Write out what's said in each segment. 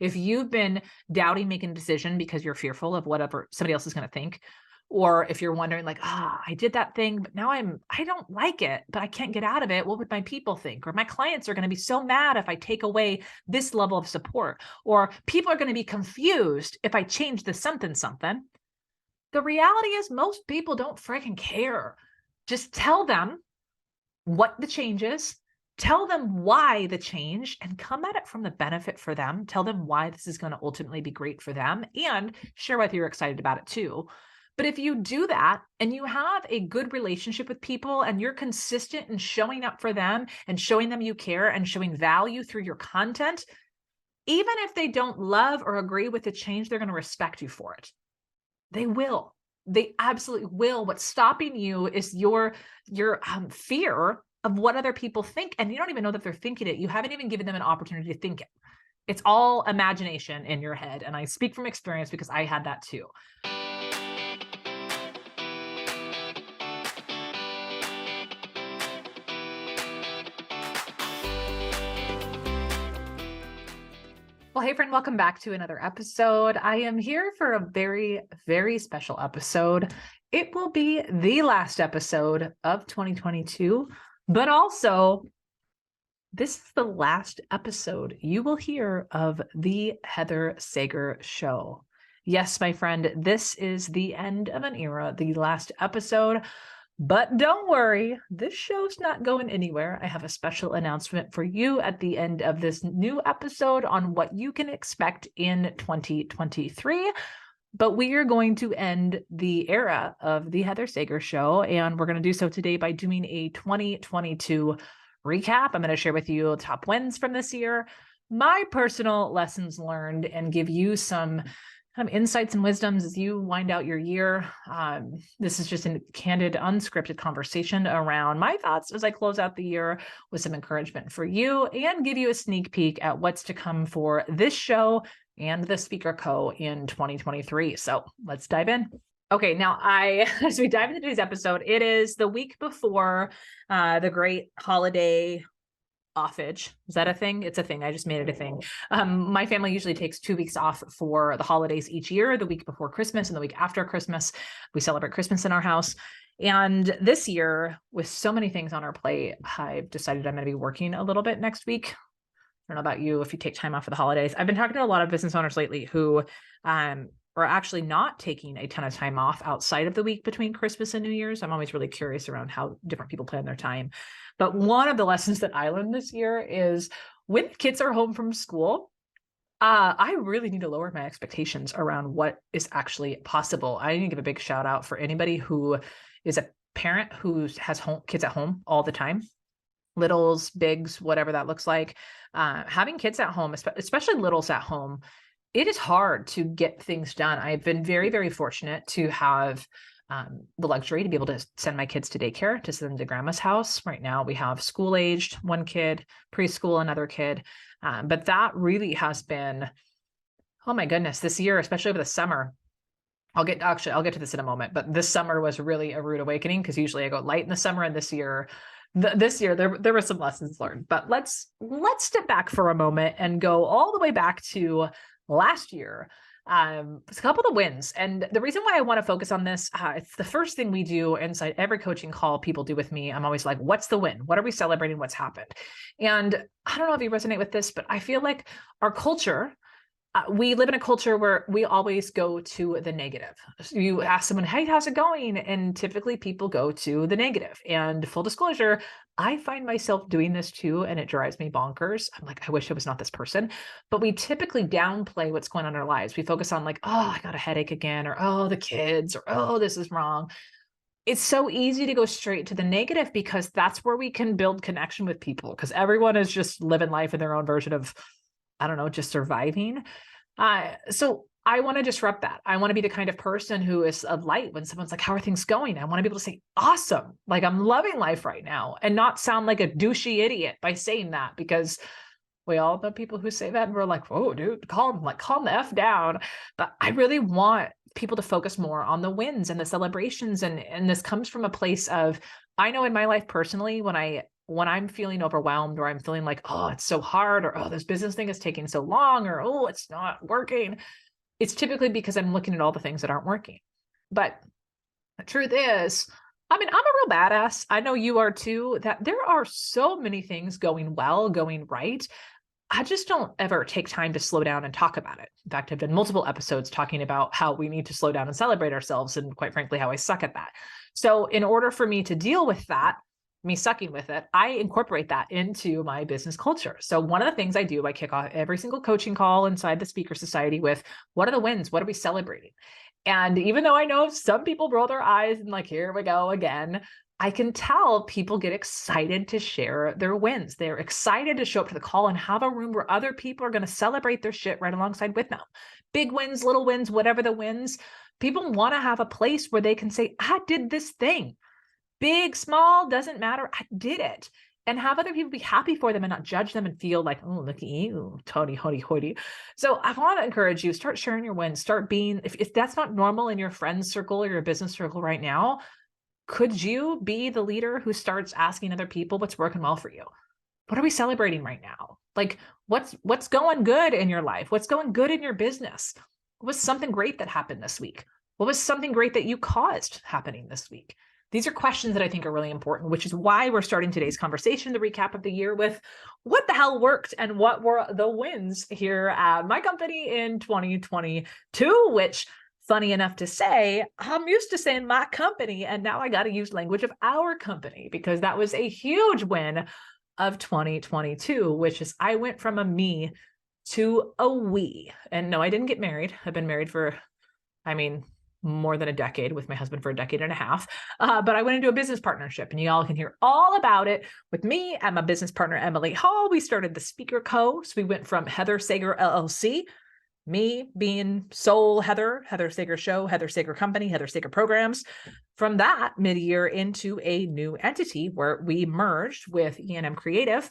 If you've been doubting making a decision because you're fearful of whatever somebody else is going to think, or if you're wondering like, I did that thing, but now I don't like it, but I can't get out of it. What would my people think? Or my clients are going to be so mad if I take away this level of support, or people are going to be confused if I change the something. The reality is most people don't freaking care. Just tell them what the change is, tell them why the change, and come at it from the benefit for them. Tell them why this is going to ultimately be great for them, and share whether you're excited about it too. But if you do that and you have a good relationship with people and you're consistent in showing up for them and showing them you care and showing value through your content, even if they don't love or agree with the change, they're going to respect you for it. They will. They absolutely will. What's stopping you is your fear of what other people think. And you don't even know that they're thinking it. You haven't even given them an opportunity to think it. It's all imagination in your head. And I speak from experience because I had that too. Well, hey friend, welcome back to another episode. I am here for a very, very special episode. It will be the last episode of 2022, but also this is the last episode you will hear of the Heather Sager Show. Yes, my friend, this is the end of an era, the last episode. But don't worry, this show's not going anywhere. I have a special announcement for you at the end of this new episode on what you can expect in 2023. But we are going to end the era of the Heather Sager Show, and we're going to do so today by doing a 2022 recap. I'm going to share with you top wins from this year, my personal lessons learned, and give you some insights and wisdoms as you wind out your year. This is just a candid, unscripted conversation around my thoughts as I close out the year with some encouragement for you and give you a sneak peek at what's to come for this show and the Speaker Co. in 2023. So let's dive in. Okay, now as we dive into today's episode, it is the week before the great holiday offage. Is that a thing? It's a thing. I just made it a thing. My family usually takes 2 weeks off for the holidays each year, the week before Christmas and the week after Christmas. We celebrate Christmas in our house. And this year, with so many things on our plate, I've decided I'm going to be working a little bit next week. I don't know about you, if you take time off for the holidays. I've been talking to a lot of business owners lately who are actually not taking a ton of time off outside of the week between Christmas and New Year's. I'm always really curious around how different people plan their time. But one of the lessons that I learned this year is when kids are home from school, I really need to lower my expectations around what is actually possible. I need to give a big shout out for anybody who is a parent who has kids at home all the time. Littles, bigs, whatever that looks like. Having kids at home, especially littles at home, it is hard to get things done. I've been very, very fortunate to have the luxury to be able to send my kids to daycare, to send them to grandma's house. Right now we have school-aged one kid, preschool another kid. But that really has been, oh my goodness, this year, especially over the summer. I'll get to this in a moment, but this summer was really a rude awakening because usually I go light in the summer, and this year there were some lessons learned. But let's step back for a moment and go all the way back to last year. It's a couple of wins. And the reason why I want to focus on this, it's the first thing we do inside every coaching call people do with me. I'm always like, what's the win? What are we celebrating? What's happened? And I don't know if you resonate with this, but I feel like our culture, we live in a culture where we always go to the negative. So you ask someone, hey, how's it going? And typically people go to the negative. And full disclosure, I find myself doing this too, and it drives me bonkers. I'm like, I wish I was not this person. But we typically downplay what's going on in our lives. We focus on like, oh, I got a headache again, or oh, the kids, or oh, this is wrong. It's so easy to go straight to the negative because that's where we can build connection with people, because everyone is just living life in their own version of, I don't know, just surviving. So I want to disrupt that. I want to be the kind of person who is a light when someone's like, how are things going? I want to be able to say, awesome. Like, I'm loving life right now, and not sound like a douchey idiot by saying that, because we all know people who say that and we're like, whoa, dude, calm the F down. But I really want people to focus more on the wins and the celebrations. And this comes from a place of, I know in my life personally, when I when I'm feeling overwhelmed, or I'm feeling like, oh, it's so hard, or oh, this business thing is taking so long, or oh, it's not working, it's typically because I'm looking at all the things that aren't working. But the truth is, I mean, I'm a real badass. I know you are too, that there are so many things going well, going right. I just don't ever take time to slow down and talk about it. In fact, I've done multiple episodes talking about how we need to slow down and celebrate ourselves, and quite frankly, how I suck at that. So in order for me to deal with that, me sucking with it, I incorporate that into my business culture. So one of the things I do, I kick off every single coaching call inside the Speaker Society with, what are the wins? What are we celebrating? And even though I know some people roll their eyes and like, here we go again, I can tell people get excited to share their wins. They're excited to show up to the call and have a room where other people are going to celebrate their shit right alongside with them. Big wins, little wins, whatever the wins. People want to have a place where they can say, I did this thing. Big, small, doesn't matter. I did it. And have other people be happy for them and not judge them and feel like, oh, look at you, Tony, hoity, hoity. So I want to encourage you, start sharing your wins, start being, if that's not normal in your friends circle or your business circle right now, could you be the leader who starts asking other people what's working well for you? What are we celebrating right now? Like what's going good in your life? What's going good in your business? What was something great that happened this week? What was something great that you caused happening this week? These are questions that I think are really important, which is why we're starting today's conversation, the recap of the year, with what the hell worked and what were the wins here at my company in 2022, which, funny enough to say, I'm used to saying my company, and now I got to use language of our company, because that was a huge win of 2022, which is I went from a me to a we. And no, I didn't get married. I've been married for, more than a decade, with my husband for a decade and a half. But I went into a business partnership, and y'all can hear all about it with me and my business partner, Emily Hall. We started the Speaker Co. So we went from Heather Sager LLC, me being sole Heather Sager Show, Heather Sager Company, Heather Sager Programs. From that, mid-year into a new entity where we merged with E&M Creative,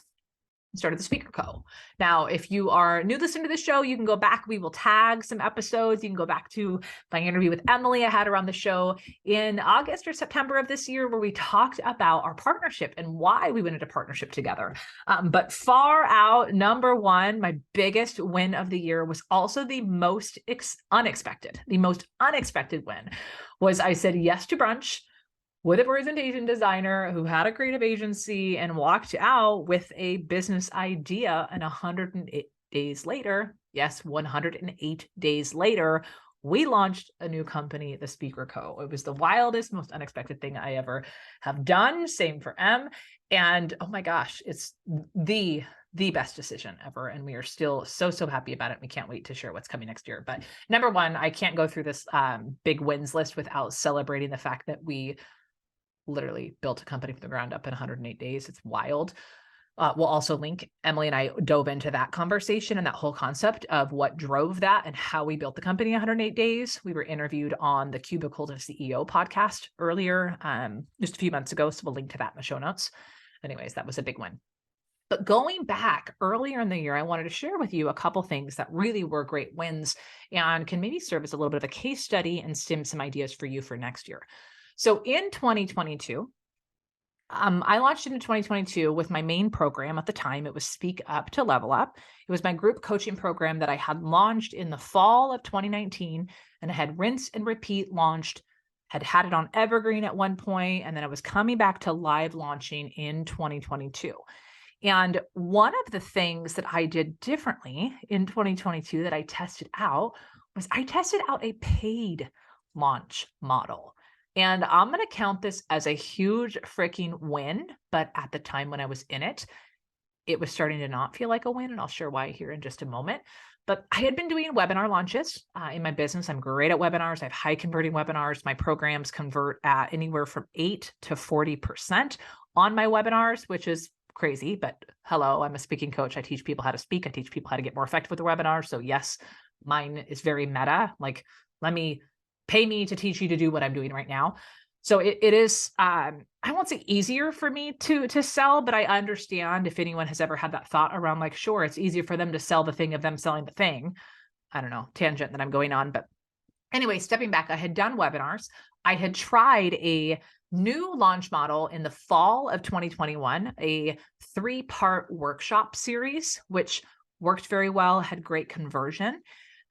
started the Speaker Co. Now, if you are new listening to the show, you can go back. We will tag some episodes. You can go back to my interview with Emily. I had her on the show in August or September of this year, where we talked about our partnership and why we went into partnership together. But far out, number one, my biggest win of the year was also the most unexpected. The most unexpected win was I said yes to brunch with a presentation designer who had a creative agency and walked out with a business idea. And 108 days later, yes, 108 days later, we launched a new company, the Speaker Co. It was the wildest, most unexpected thing I ever have done. Same for Em. And oh my gosh, it's the best decision ever. And we are still so happy about it. We can't wait to share what's coming next year. But number one, I can't go through this big wins list without celebrating the fact that we literally built a company from the ground up in 108 days. It's wild. We'll also link, Emily and I dove into that conversation and that whole concept of what drove that and how we built the company in 108 days. We were interviewed on the Cubicle to CEO podcast earlier, just a few months ago. So we'll link to that in the show notes. Anyways, that was a big one. But going back earlier in the year, I wanted to share with you a couple things that really were great wins and can maybe serve as a little bit of a case study and stem some ideas for you for next year. So in 2022, I launched into 2022 with my main program at the time. It was Speak Up to Level Up. It was my group coaching program that I had launched in the fall of 2019, and I had rinse and repeat launched, had it on Evergreen at one point, and then I was coming back to live launching in 2022. And one of the things that I did differently in 2022 that I tested out was I tested out a paid launch model. And I'm going to count this as a huge freaking win. But at the time when I was in it, it was starting to not feel like a win. And I'll share why here in just a moment. But I had been doing webinar launches in my business. I'm great at webinars. I have high converting webinars. My programs convert at anywhere from 8 to 40% on my webinars, which is crazy. But hello, I'm a speaking coach. I teach people how to speak. I teach people how to get more effective with the webinar. So yes, mine is very meta. Like, pay me to teach you to do what I'm doing right now. So it is, I won't say easier for me to sell, but I understand if anyone has ever had that thought around, like, sure, it's easier for them to sell the thing of them selling the thing. I don't know, tangent that I'm going on. But anyway, stepping back, I had done webinars. I had tried a new launch model in the fall of 2021, a 3-part workshop series, which worked very well, had great conversion.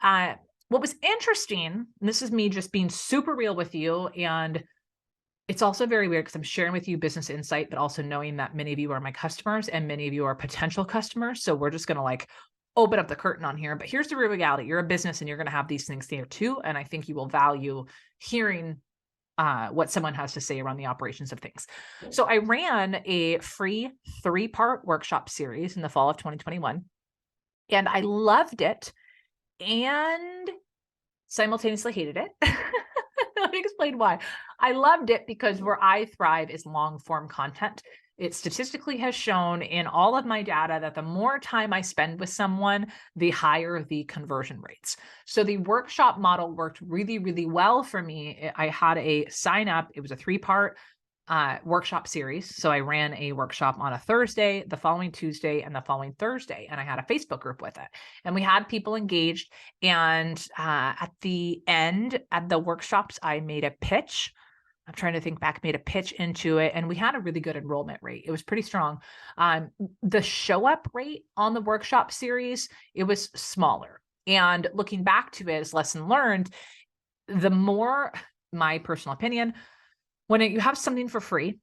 What was interesting, and this is me just being super real with you, and it's also very weird because I'm sharing with you business insight, but also knowing that many of you are my customers and many of you are potential customers. So we're just going to like open up the curtain on here. But here's the real reality. You're a business and you're going to have these things there too. And I think you will value hearing what someone has to say around the operations of things. So I ran a free 3-part workshop series in the fall of 2021, and I loved it and simultaneously hated it. Let me explain why. I loved it because where I thrive is long form content. It statistically has shown in all of my data that the more time I spend with someone, the higher the conversion rates. So the workshop model worked really, really well for me. I had a sign up. It was a 3-part workshop series. So I ran a workshop on a Thursday, the following Tuesday, and the following Thursday. And I had a Facebook group with it. And we had people engaged. And at the end, at the workshops, I made a pitch. I'm trying to think back, made a pitch into it. And we had a really good enrollment rate. It was pretty strong. The show up rate on the workshop series, it was smaller. And looking back to it as lesson learned, the more, my personal opinion, when you have something for free,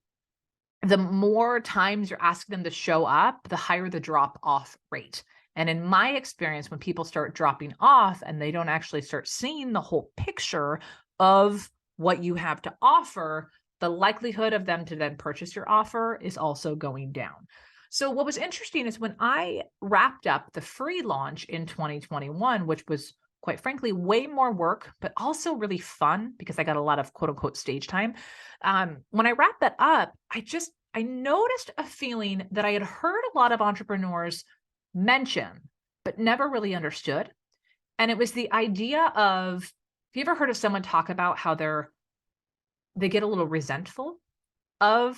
the more times you're asking them to show up, the higher the drop off rate. And in my experience, when people start dropping off and they don't actually start seeing the whole picture of what you have to offer, the likelihood of them to then purchase your offer is also going down. So what was interesting is when I wrapped up the free launch in 2021, which was quite frankly, way more work, but also really fun because I got a lot of quote unquote stage time. When I wrapped that up, I noticed a feeling that I had heard a lot of entrepreneurs mention, but never really understood. And it was the idea of, have you ever heard of someone talk about how they get a little resentful of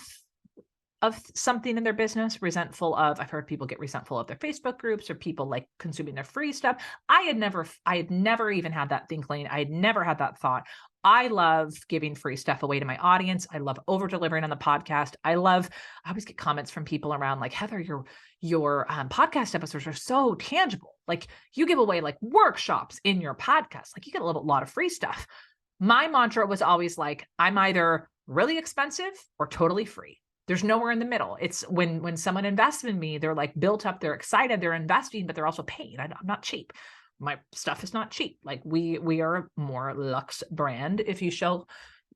something in their business, resentful of, I've heard people get resentful of their Facebook groups or people like consuming their free stuff. I had never even had that thinking. I had never had that thought. I love giving free stuff away to my audience. I love over delivering on the podcast. I always get comments from people around like, Heather, your podcast episodes are so tangible. Like you give away like workshops in your podcast. Like you get a lot of free stuff. My mantra was always like, I'm either really expensive or totally free. There's nowhere in the middle. It's when someone invests in me, they're like built up, they're excited, they're investing, but they're also paying. I'm not cheap. My stuff is not cheap. Like we are a more luxe brand, if you shall,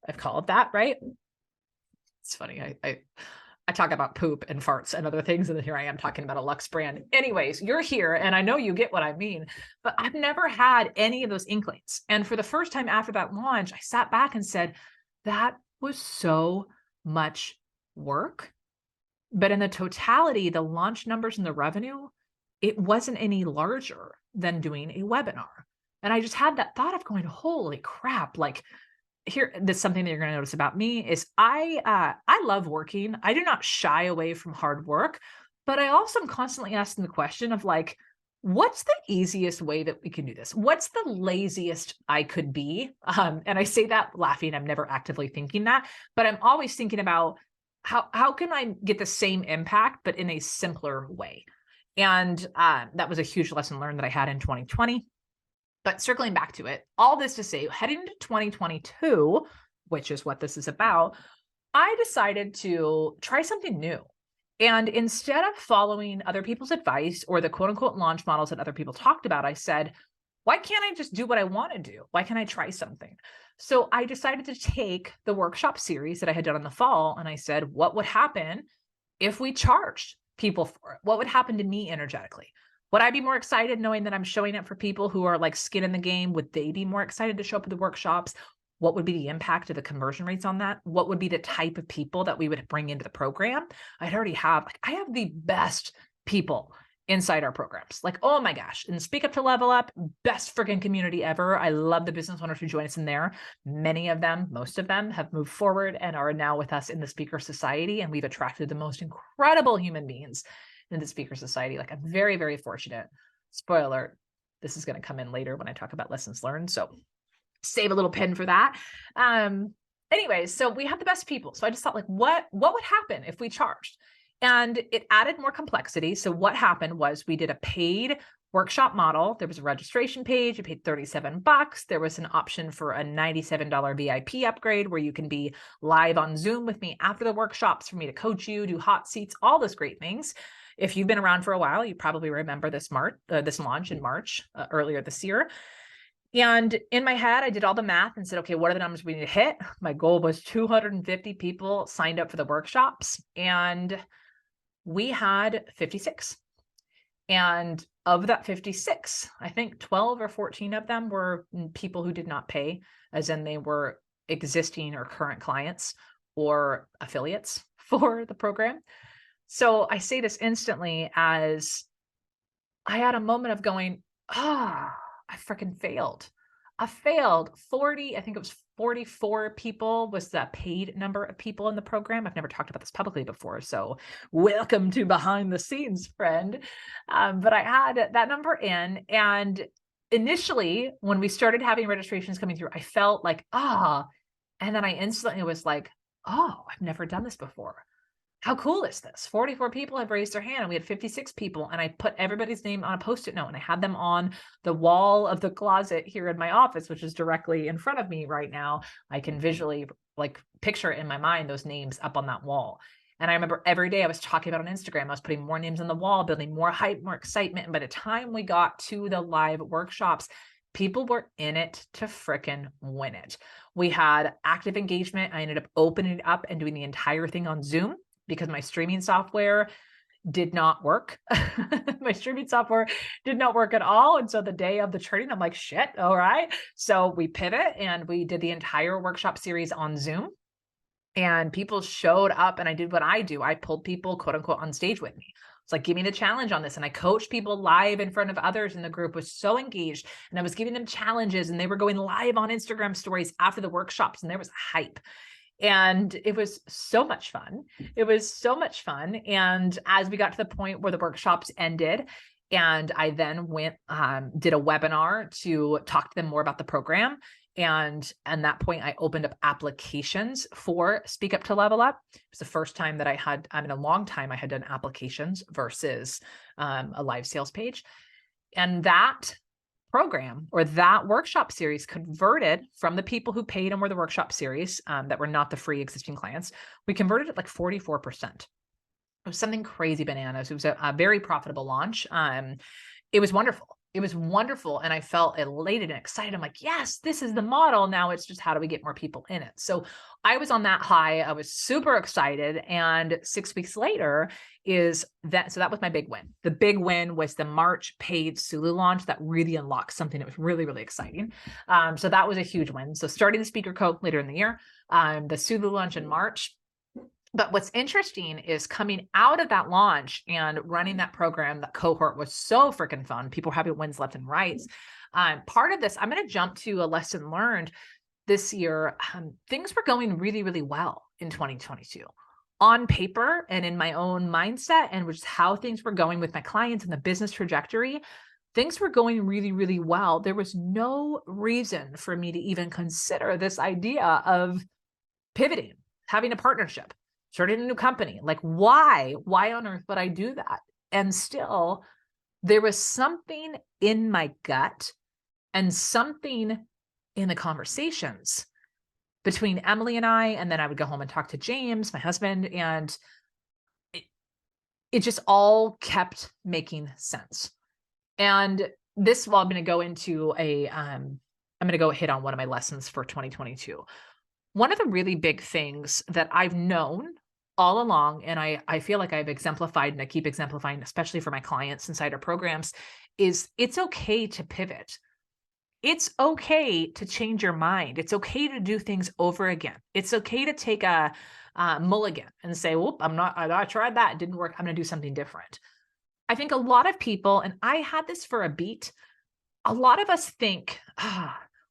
I've called it that, right? It's funny. I talk about poop and farts and other things, and then here I am talking about a luxe brand. Anyways, you're here, and I know you get what I mean, but I've never had any of those inklings. And for the first time after that launch, I sat back and said, that was so much work, but in the totality, the launch numbers and the revenue, it wasn't any larger than doing a webinar. And I just had that thought of going, holy crap, like that's something that you're going to notice about me is I love working. I do not shy away from hard work, but I also am constantly asking the question of like, what's the easiest way that we can do this? What's the laziest I could be? And I say that laughing. I'm never actively thinking that, but I'm always thinking about how can I get the same impact, but in a simpler way? And that was a huge lesson learned that I had in 2020. But circling back to it, all this to say, heading into 2022, which is what this is about, I decided to try something new. And instead of following other people's advice or the quote unquote launch models that other people talked about, I said, why can't I just do what I want to do? Why can't I try something? So I decided to take the workshop series that I had done in the fall, and I said, what would happen if we charged people for it? What would happen to me energetically? Would I be more excited knowing that I'm showing up for people who are like skin in the game? Would they be more excited to show up at the workshops? What would be the impact of the conversion rates on that? What would be the type of people that we would bring into the program? I have the best people inside our programs. Like, oh my gosh. And Speak Up to Level Up, best freaking community ever. I love the business owners who join us in there. Many of them, most of them have moved forward and are now with us in the Speaker Society. And we've attracted the most incredible human beings in the Speaker Society. Like I'm very, very fortunate. Spoiler alert, this is going to come in later when I talk about lessons learned. So save a little pen for that. anyways, so we had the best people. So I just thought like, what would happen if we charged? And it added more complexity. So what happened was we did a paid workshop model. There was a registration page. You paid $37. There was an option for a $97 VIP upgrade where you can be live on Zoom with me after the workshops for me to coach you, do hot seats, all those great things. If you've been around for a while, you probably remember this launch in March earlier this year. And in my head, I did all the math and said, okay, what are the numbers we need to hit? My goal was 250 people signed up for the workshops, and we had 56. And of that 56, I think 12 or 14 of them were people who did not pay, as in they were existing or current clients or affiliates for the program. So I say this instantly as I had a moment of going, I freaking failed. I failed 40, I think it was 44 people was the paid number of people in the program. I've never talked about this publicly before, so welcome to behind the scenes, friend. But I had that number in, and initially when we started having registrations coming through, I felt like, and then I instantly was like, oh, I've never done this before. How cool is this? 44 people have raised their hand and we had 56 people, and I put everybody's name on a Post-it note and I had them on the wall of the closet here in my office, which is directly in front of me right now. I can visually like picture in my mind those names up on that wall. And I remember every day I was talking about on Instagram, I was putting more names on the wall, building more hype, more excitement. And by the time we got to the live workshops, people were in it to frickin' win it. We had active engagement. I ended up opening it up and doing the entire thing on Zoom, because my streaming software did not work. My streaming software did not work at all. And so the day of the training, I'm like, shit, all right. So we pivot and we did the entire workshop series on Zoom, and people showed up, and I did what I do. I pulled people, quote unquote, on stage with me. It's like, give me the challenge on this. And I coached people live in front of others, and the group was so engaged, and I was giving them challenges, and they were going live on Instagram stories after the workshops, and there was hype. And it was so much fun. It was so much fun. And as we got to the point where the workshops ended, and I then went, did a webinar to talk to them more about the program. And at that point, I opened up applications for Speak Up to Level Up. It was the first time that I had, in a long time, I had done applications versus a live sales page. And that program or that workshop series converted from the people who paid and were the workshop series that were not the free existing clients. We converted it like 44%. It was something crazy bananas. It was a very profitable launch. It was wonderful. It was wonderful. And I felt elated and excited. I'm like, yes, this is the model. Now it's just, how do we get more people in it? So I was on that high. I was super excited. And 6 weeks later so that was my big win. The big win was the March paid Sulu launch that really unlocked something that was really, really exciting. So that was a huge win. So starting the speaker code later in the year, the Sulu launch in March. But what's interesting is coming out of that launch and running that program, that cohort was so freaking fun. People were having wins left and right. Part of this, I'm going to jump to a lesson learned this year. Things were going really, really well in 2022 on paper and in my own mindset, and which is how things were going with my clients and the business trajectory. Things were going really, really well. There was no reason for me to even consider this idea of pivoting, having a partnership, starting a new company. Like, why on earth would I do that? And still, there was something in my gut and something in the conversations between Emily and I, and then I would go home and talk to James, my husband, and it just all kept making sense. And this, well, I'm going to go into I'm going to go hit on one of my lessons for 2022. One of the really big things that I've known all along, and I feel like I've exemplified and I keep exemplifying, especially for my clients inside our programs, is it's okay to pivot. It's okay to change your mind. It's okay to do things over again. It's okay to take a mulligan and say, whoop, I tried that, it didn't work. I'm going to do something different. I think a lot of people, and I had this for a beat, a lot of us think,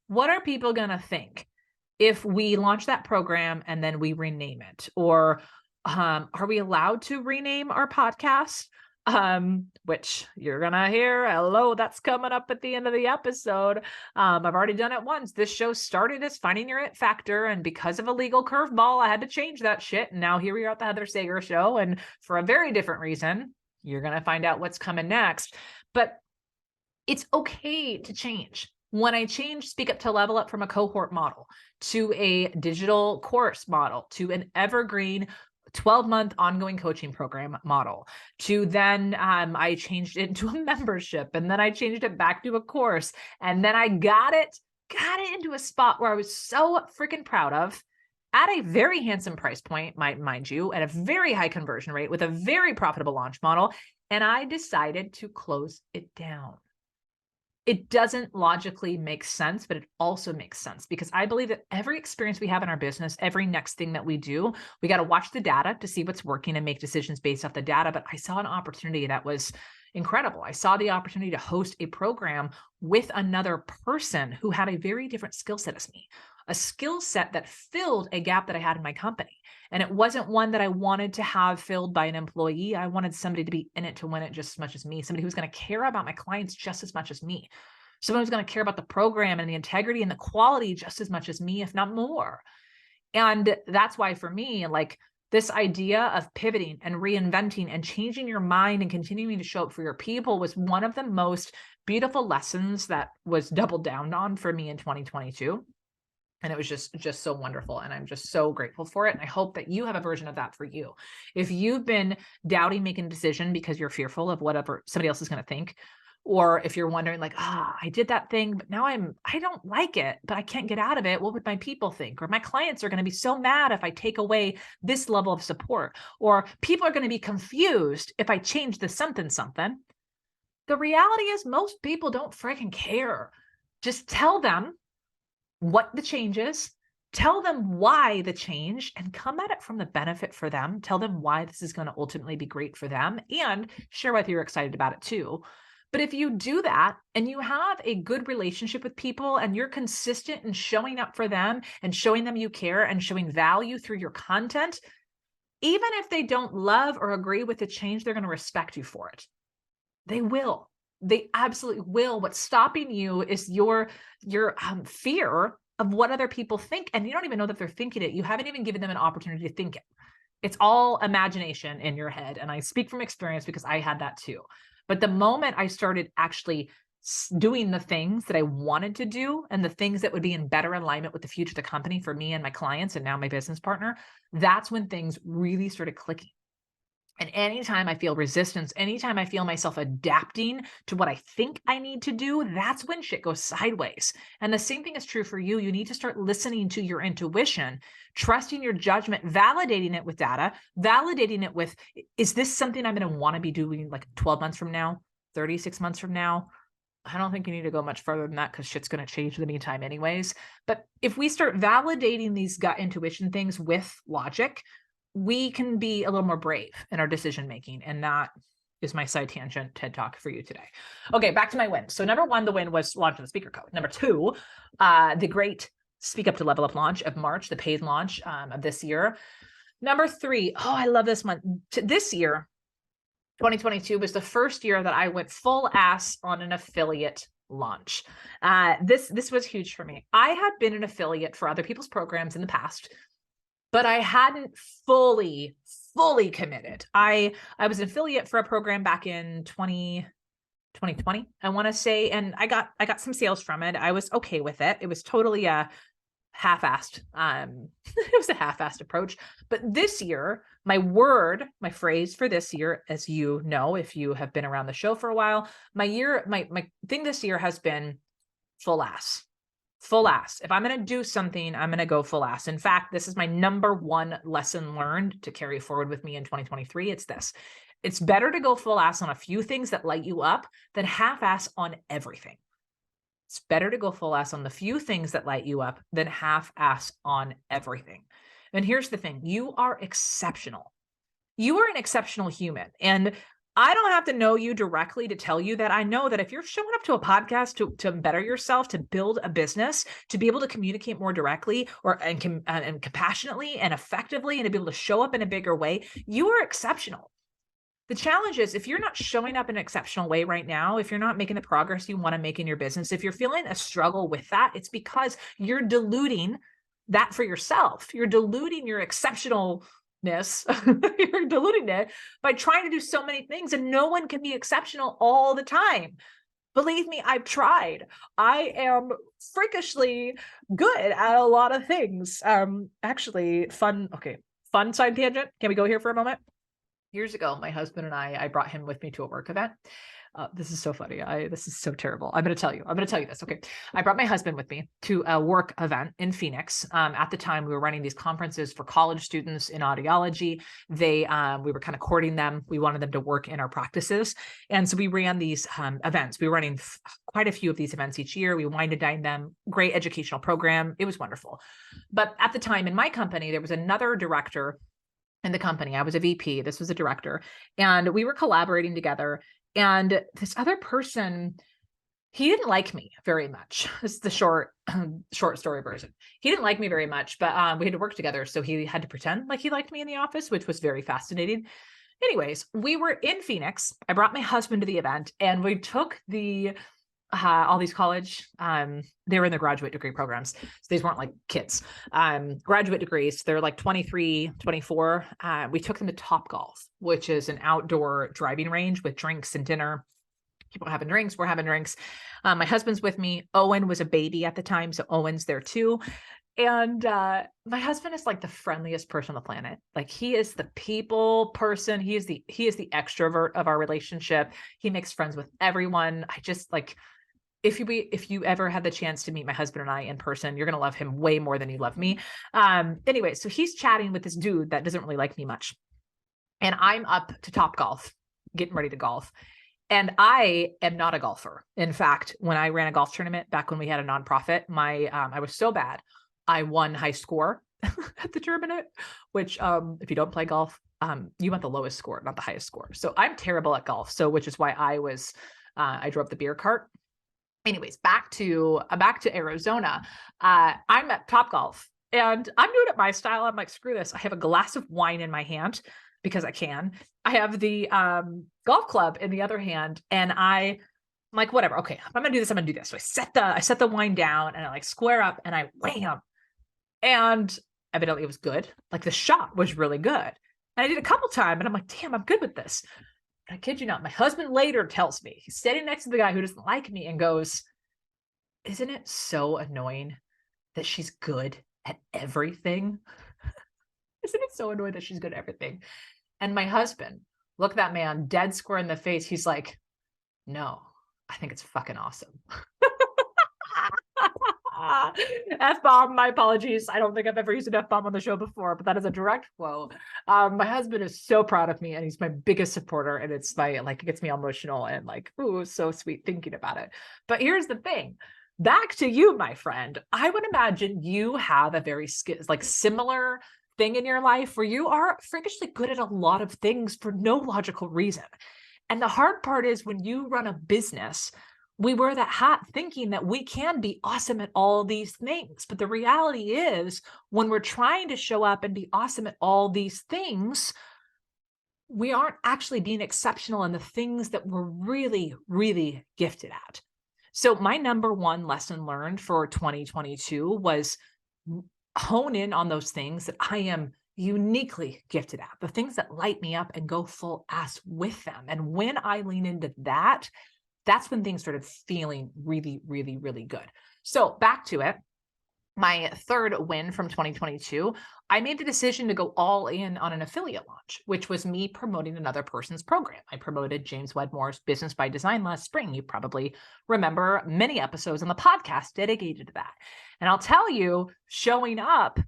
what are people going to think if we launch that program and then we rename it? Or are we allowed to rename our podcast? which you're gonna hear. Hello, that's coming up at the end of the episode. I've already done it once. This show started as Finding Your It Factor, and because of a legal curveball, I had to change that shit. And now here we are at the Heather Sager Show, and for a very different reason. You're gonna find out what's coming next. But it's okay to change. When I changed Speak Up to Level Up from a cohort model to a digital course model to an evergreen 12-month ongoing coaching program model to then I changed it into a membership, and then I changed it back to a course, and then I got it into a spot where I was so freaking proud of at a very handsome price point, mind you, at a very high conversion rate with a very profitable launch model. And I decided to close it down. It doesn't logically make sense, but it also makes sense because I believe that every experience we have in our business, every next thing that we do, we got to watch the data to see what's working and make decisions based off the data. But I saw an opportunity that was incredible. I saw the opportunity to host a program with another person who had a very different skill set as me, a skill set that filled a gap that I had in my company. And it wasn't one that I wanted to have filled by an employee. I wanted somebody to be in it to win it just as much as me, somebody who's going to care about my clients just as much as me, someone who's going to care about the program and the integrity and the quality just as much as me, if not more. And that's why for me, like this idea of pivoting and reinventing and changing your mind and continuing to show up for your people was one of the most beautiful lessons that was doubled down on for me in 2022. And it was just so wonderful. And I'm just so grateful for it. And I hope that you have a version of that for you. If you've been doubting making a decision because you're fearful of whatever somebody else is going to think, or if you're wondering like, I did that thing, but now I don't like it, but I can't get out of it. What would my people think? Or my clients are going to be so mad if I take away this level of support, or people are going to be confused if I change the something. The reality is most people don't freaking care. Just tell them what the change is, tell them why the change, and come at it from the benefit for them. Tell them why this is going to ultimately be great for them, and share whether you're excited about it too. But if you do that and you have a good relationship with people and you're consistent in showing up for them and showing them you care and showing value through your content, even if they don't love or agree with the change, they're going to respect you for it. They will. They absolutely will. What's stopping you is your fear of what other people think. And you don't even know that they're thinking it. You haven't even given them an opportunity to think it. It's all imagination in your head. And I speak from experience because I had that too. But the moment I started actually doing the things that I wanted to do and the things that would be in better alignment with the future of the company for me and my clients and now my business partner, that's when things really started clicking. And anytime I feel resistance, anytime I feel myself adapting to what I think I need to do, that's when shit goes sideways. And the same thing is true for you. You need to start listening to your intuition, trusting your judgment, validating it with data, validating it with, is this something I'm going to want to be doing like 12 months from now, 36 months from now? I don't think you need to go much further than that because shit's going to change in the meantime anyways. But if we start validating these gut intuition things with logic, we can be a little more brave in our decision making. And that is my side tangent TED Talk for you today. Okay, back to my win. So number one, the win was launching the speaker code. Number two, the great Speak Up to Level Up launch of March, the paid launch of this year. Number three, I love this one. This year, 2022 was the first year that I went full ass on an affiliate launch. This was huge for me. I had been an affiliate for other people's programs in the past, but I hadn't fully committed. I was an affiliate for a program back in 2020, I want to say, and I got some sales from it. I was okay with it. It was totally a half-assed, it was a half-assed approach. But this year, my phrase for this year, as you know, if you have been around the show for a while, my thing this year has been full ass. Full ass. If I'm going to do something, I'm going to go full ass. In fact, this is my number one lesson learned to carry forward with me in 2023. It's this. It's better to go full ass on a few things that light you up than half ass on everything. It's better to go full ass on the few things that light you up than half ass on everything. And here's the thing. You are exceptional. You are an exceptional human. And I don't have to know you directly to tell you that. I know that if you're showing up to a podcast to better yourself, to build a business, to be able to communicate more directly and compassionately and effectively, and to be able to show up in a bigger way, you are exceptional. The challenge is if you're not showing up in an exceptional way right now, if you're not making the progress you want to make in your business, if you're feeling a struggle with that, it's because you're diluting that for yourself. You're diluting your exceptionalness. You're diluting it by trying to do so many things, and no one can be exceptional all the time. Believe me, I've tried. I am freakishly good at a lot of things. Actually, fun side tangent. Can we go here for a moment? Years ago, my husband and I brought him with me to a work event. This is so funny. This is so terrible. I'm going to tell you this. Okay. I brought my husband with me to a work event in Phoenix. At the time, we were running these conferences for college students in audiology. We were kind of courting them. We wanted them to work in our practices. And so we ran these events. We were running quite a few of these events each year. We wined and dined them. Great educational program. It was wonderful. But at the time in my company, there was another director in the company. I was a VP. This was a director. And we were collaborating together. And this other person, he didn't like me very much. This is the short story version. He didn't like me very much, but we had to work together. So he had to pretend like he liked me in the office, which was very fascinating. Anyways, we were in Phoenix. I brought my husband to the event, and we took all these college, they were in the graduate degree programs. So these weren't like kids, graduate degrees. They're like 23, 24. We took them to Topgolf, which is an outdoor driving range with drinks and dinner. People having drinks, we're having drinks. My husband's with me. Owen was a baby at the time, so Owen's there too. And my husband is like the friendliest person on the planet. Like, he is the people person. He is the extrovert of our relationship. He makes friends with everyone. I just like, if you ever had the chance to meet my husband and I in person, you're going to love him way more than you love me. Anyway, so he's chatting with this dude that doesn't really like me much. And I'm up to Topgolf, getting ready to golf. And I am not a golfer. In fact, when I ran a golf tournament back when we had a nonprofit, I was so bad, I won high score at the tournament, which if you don't play golf, you want the lowest score, not the highest score. So I'm terrible at golf. So which is why I drove the beer cart. Anyways, back to Arizona. I'm at Topgolf, and I'm doing it my style. I'm like, screw this. I have a glass of wine in my hand because I can. I have the golf club in the other hand, and I'm like, whatever. Okay, if I'm gonna do this, I'm gonna do this. So I set the wine down, and I like square up, and I wham, and evidently it was good. Like, the shot was really good, and I did a couple times, and I'm like, damn, I'm good with this. I kid you not, my husband later tells me, he's sitting next to the guy who doesn't like me, and goes, isn't it so annoying that she's good at everything? Isn't it so annoying that she's good at everything? And my husband looked that man dead square in the face. He's like, no, I think it's fucking awesome. F-bomb, my apologies. I don't think I've ever used an F-bomb on the show before, but that is a direct quote. My husband is so proud of me, and he's my biggest supporter, and it's it gets me emotional and like, ooh, so sweet thinking about it. But here's the thing. Back to you, my friend. I would imagine you have a very similar thing in your life where you are freakishly good at a lot of things for no logical reason. And the hard part is when you run a business, we wear that hat thinking that we can be awesome at all these things. But the reality is, when we're trying to show up and be awesome at all these things, we aren't actually being exceptional in the things that we're really, really gifted at. So my number one lesson learned for 2022 was hone in on those things that I am uniquely gifted at, the things that light me up, and go full ass with them. And when I lean into that, that's when things started feeling really, really, really good. So back to it. My third win from 2022, I made the decision to go all in on an affiliate launch, which was me promoting another person's program. I promoted James Wedmore's Business by Design last spring. You probably remember many episodes on the podcast dedicated to that. And I'll tell you, showing up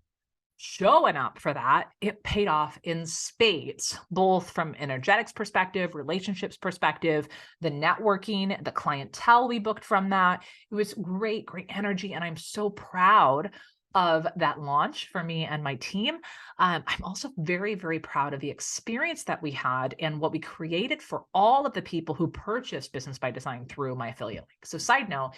for that, it paid off in spades, both from energetics perspective, relationships perspective, the networking, the clientele we booked from that. It was great, great energy. And I'm so proud of that launch for me and my team. I'm also very, very proud of the experience that we had and what we created for all of the people who purchased Business by Design through my affiliate link. So side note,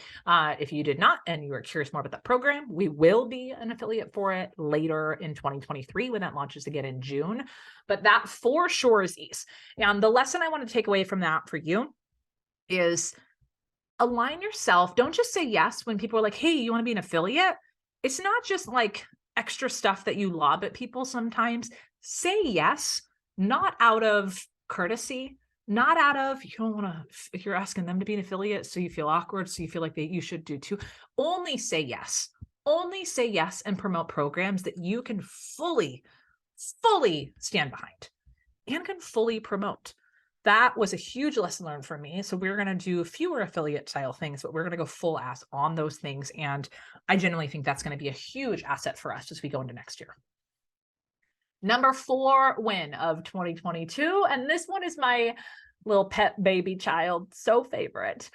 if you did not and you are curious more about that program, we will be an affiliate for it later in 2023 when that launches again in June. But that for sure is ease. And the lesson I want to take away from that for you is align yourself. Don't just say yes when people are like, hey, you want to be an affiliate? It's not just like extra stuff that you lob at people sometimes. Say yes, not out of courtesy, not out of, you don't want to, if you're asking them to be an affiliate, so you feel awkward, so you feel like you should do too. Only say yes. Only say yes and promote programs that you can fully stand behind and can fully promote. That was a huge lesson learned for me. So we're going to do fewer affiliate style things, but we're going to go full ass on those things. And I genuinely think that's going to be a huge asset for us as we go into next year. Number 4 win of 2022. And this one is my little pet baby child, so favorite.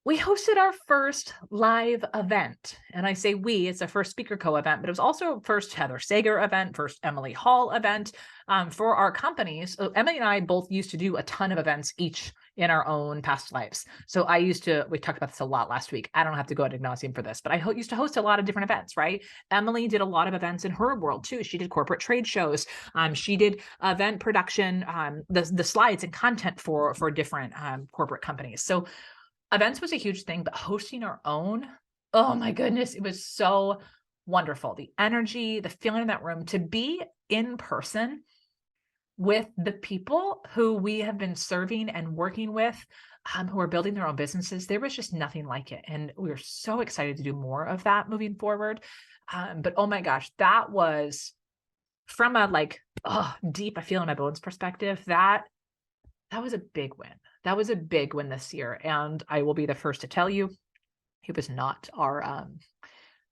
We hosted our first live event. And I say we, it's a first Speaker Co event, but it was also first Heather Sager event, first Emily Hall event for our companies. So Emily and I both used to do a ton of events each in our own past lives. So we talked about this a lot last week. I don't have to go ad nauseum for this, but I used to host a lot of different events, right? Emily did a lot of events in her world too. She did corporate trade shows. She did event production, the slides and content for different corporate companies. So events was a huge thing, but hosting our own, oh my goodness, it was so wonderful. The energy, the feeling in that room, to be in person with the people who we have been serving and working with, who are building their own businesses, there was just nothing like it. And we were so excited to do more of that moving forward. But oh my gosh, that was from a deep, I feel in my bones perspective, that was a big win. That was a big win this year. And I will be the first to tell you, it was not our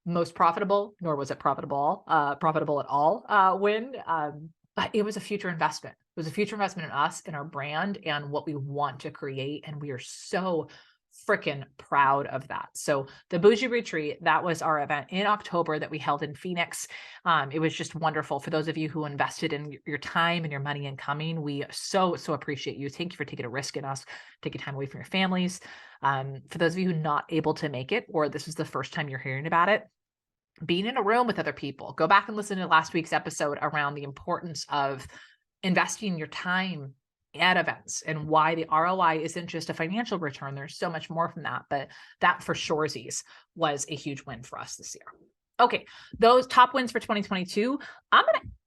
most profitable, nor was it profitable at all win. But it was a future investment. It was a future investment in us, in our brand, and what we want to create. And we are so freaking proud of that. So the Bougie Retreat, that was our event in October that we held in Phoenix. It was just wonderful. For those of you who invested in your time and your money in coming, we so appreciate you. Thank you for taking a risk in us, taking time away from your families. For those of you who are not able to make it, or this is the first time you're hearing about it, being in a room with other people, go back and listen to last week's episode around the importance of investing your time at events and why the ROI isn't just a financial return. There's so much more from that, but that for surezies was a huge win for us this year. Okay, those top wins for 2022. I'm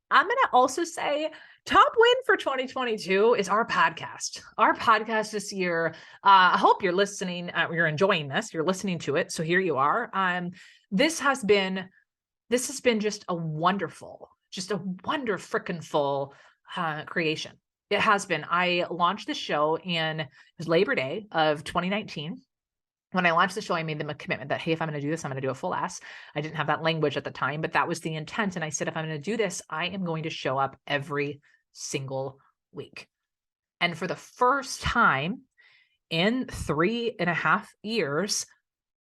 gonna also say top win for 2022 is our podcast. Our podcast this year. I hope you're listening. You're enjoying this. You're listening to it. So here you are. This has been just a wonderful creation. It has been. I launched the show it was Labor Day of 2019. When I launched the show, I made them a commitment that, hey, if I'm going to do this, I'm going to do a full ass. I didn't have that language at the time, but that was the intent. And I said, if I'm going to do this, I am going to show up every single week. And for the first time in 3.5 years,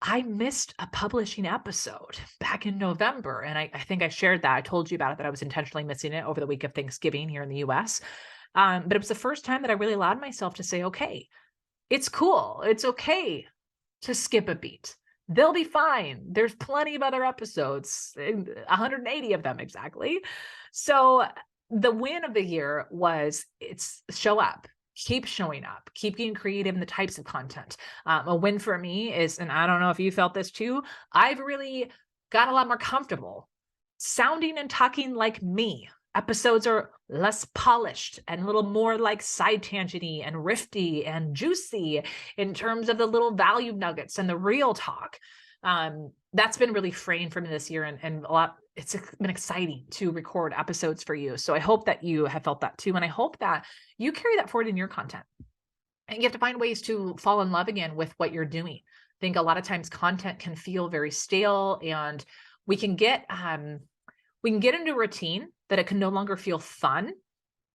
I missed a publishing episode back in November. And I think I shared that. I told you about it, that I was intentionally missing it over the week of Thanksgiving here in the US. But it was the first time that I really allowed myself to say, okay, it's cool. It's okay to skip a beat. They'll be fine. There's plenty of other episodes, 180 of them exactly. So the win of the year was it's show up. Keep showing up, keep getting creative in the types of content. A win for me is, and I don't know if you felt this too, I've really got a lot more comfortable sounding and talking like me. Episodes are less polished and a little more like side tangenty and rifty and juicy in terms of the little value nuggets and the real talk. That's been really freeing for me this year, and a lot. It's been exciting to record episodes for you. So I hope that you have felt that too. And I hope that you carry that forward in your content. And you have to find ways to fall in love again with what you're doing. I think a lot of times content can feel very stale, and we can get into a routine that it can no longer feel fun.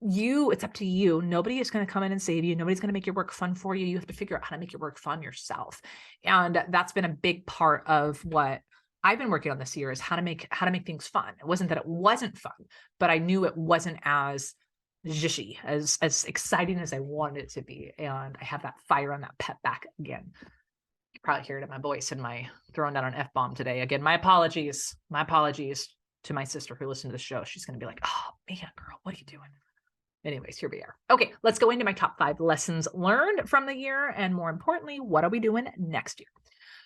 It's up to you. Nobody is going to come in and save you. Nobody's going to make your work fun for you. You have to figure out how to make your work fun yourself. And that's been a big part of what I've been working on this year is how to make things fun. It wasn't that it wasn't fun, but I knew it wasn't as zhishy, as exciting as I wanted it to be. And I have that fire on that pep back again. You probably hear it in my voice and my throwing down an F-bomb today. Again, my apologies. My apologies to my sister who listened to the show. She's going to be like, oh man, girl, what are you doing? Anyways, here we are. Okay, let's go into my top 5 lessons learned from the year. And more importantly, what are we doing next year?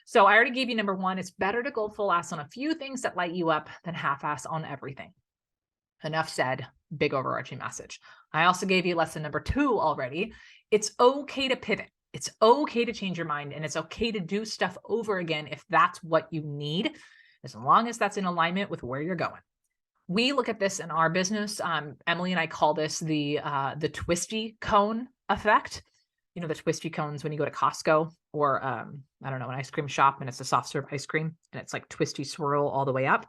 So I already gave you number 1. It's better to go full ass on a few things that light you up than half ass on everything. Enough said, big overarching message. I also gave you lesson number 2 already. It's okay to pivot. It's okay to change your mind, and it's okay to do stuff over again if that's what you need, as long as that's in alignment with where you're going. We look at this in our business. Emily and I call this the twisty cone effect. You know, the twisty cones when you go to Costco or, I don't know, an ice cream shop and it's a soft serve ice cream and it's like twisty swirl all the way up.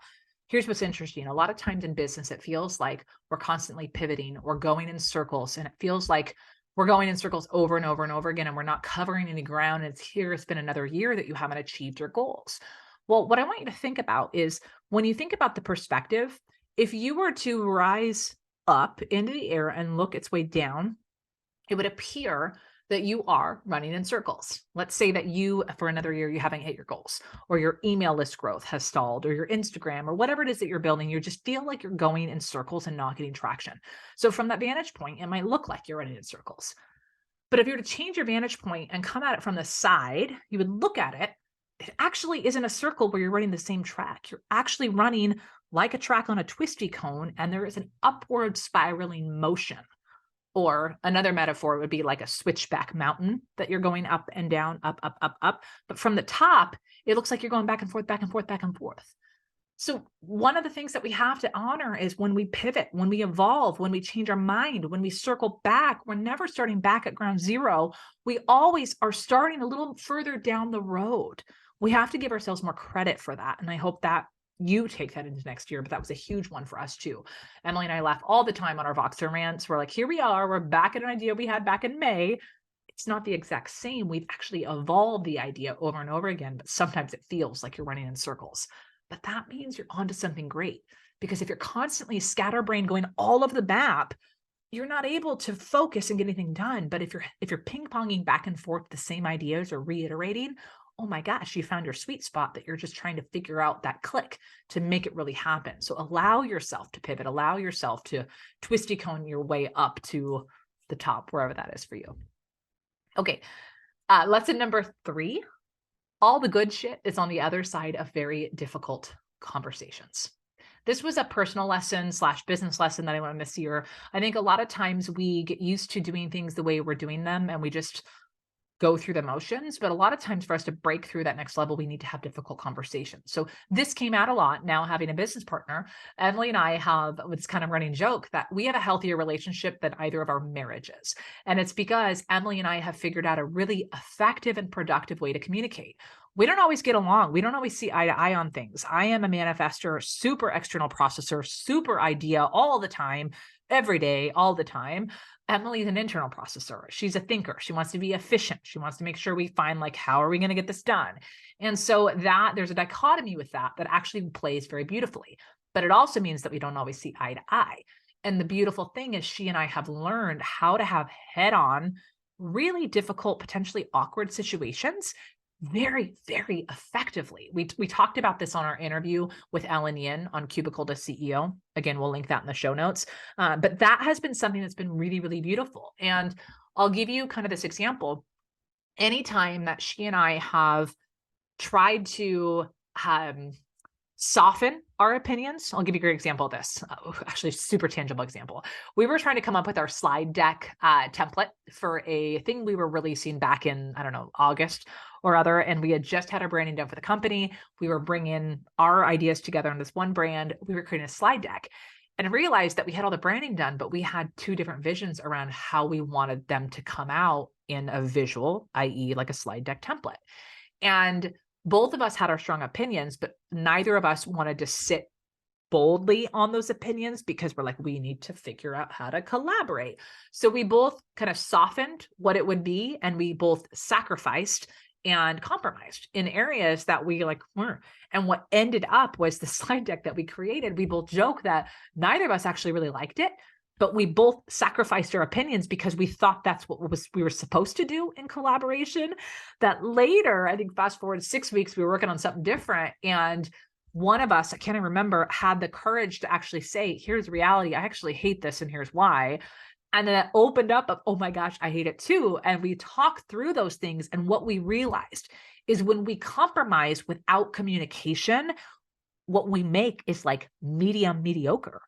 Here's what's interesting. A lot of times in business, it feels like we're constantly pivoting or going in circles, and it feels like we're going in circles over and over and over again, and we're not covering any ground. It's been another year that you haven't achieved your goals. Well, what I want you to think about is when you think about the perspective, if you were to rise up into the air and look its way down, it would appear that you are running in circles. Let's say that you, for another year, you haven't hit your goals, or your email list growth has stalled, or your Instagram, or whatever it is that you're building, you just feel like you're going in circles and not getting traction. So from that vantage point, it might look like you're running in circles. But if you were to change your vantage point and come at it from the side, you would look at it. It actually isn't a circle where you're running the same track. You're actually running like a track on a twisty cone, and there is an upward spiraling motion. Or another metaphor would be like a switchback mountain that you're going up and down, up, up, up, up. But from the top, it looks like you're going back and forth, back and forth, back and forth. So one of the things that we have to honor is when we pivot, when we evolve, when we change our mind, when we circle back, we're never starting back at ground zero. We always are starting a little further down the road. We have to give ourselves more credit for that. And I hope that you take that into next year, but that was a huge one for us too. Emily and I laugh all the time on our Voxer rants. We're like, here we are, we're back at an idea we had back in May. It's not the exact same. We've actually evolved the idea over and over again, but sometimes it feels like you're running in circles. But that means you're onto something great, because if you're constantly scatterbrained going all over the map, you're not able to focus and get anything done. But if you're ping-ponging back and forth the same ideas or reiterating, oh my gosh, you found your sweet spot that you're just trying to figure out that click to make it really happen. So allow yourself to pivot, allow yourself to twisty cone your way up to the top, wherever that is for you. Okay. Lesson number 3, all the good shit is on the other side of very difficult conversations. This was a personal lesson / business lesson that I learned this year. I think a lot of times we get used to doing things the way we're doing them and we just go through the motions, but a lot of times for us to break through that next level, we need to have difficult conversations. So this came out a lot now having a business partner. Emily and I have this kind of running joke that we have a healthier relationship than either of our marriages. And it's because Emily and I have figured out a really effective and productive way to communicate. We don't always get along. We don't always see eye to eye on things. I am a manifester, super external processor, super idea all the time, every day, all the time. Emily is an internal processor. She's a thinker. She wants to be efficient. She wants to make sure we find like, how are we going to get this done? And so that there's a dichotomy with that actually plays very beautifully, but it also means that we don't always see eye to eye. And the beautiful thing is she and I have learned how to have head on, really difficult, potentially awkward situations very, very effectively. We talked about this on our interview with Ellen Yin on Cubicle to CEO. Again, we'll link that in the show notes. But that has been something that's been really, really beautiful. And I'll give you kind of this example. Anytime that she and I have tried to soften our opinions, I'll give you a great example of this. Actually, super tangible example. We were trying to come up with our slide deck template for a thing we were releasing back in, I don't know, August or other. And we had just had our branding done for the company. We were bringing our ideas together on this one brand. We were creating a slide deck and realized that we had all the branding done, but we had 2 different visions around how we wanted them to come out in a visual, i.e. like a slide deck template. And both of us had our strong opinions, but neither of us wanted to sit boldly on those opinions because we're like, we need to figure out how to collaborate. So we both kind of softened what it would be, and we both sacrificed and compromised in areas that we like weren't. And what ended up was the slide deck that we created. We both joke that neither of us actually really liked it, but we both sacrificed our opinions because we thought that's what we were supposed to do in collaboration. That later, I think fast forward 6 weeks, we were working on something different. And one of us, I can't even remember, had the courage to actually say, here's reality. I actually hate this and here's why. And then it opened up of, oh my gosh, I hate it too. And we talked through those things. And what we realized is when we compromise without communication, what we make is like medium mediocre.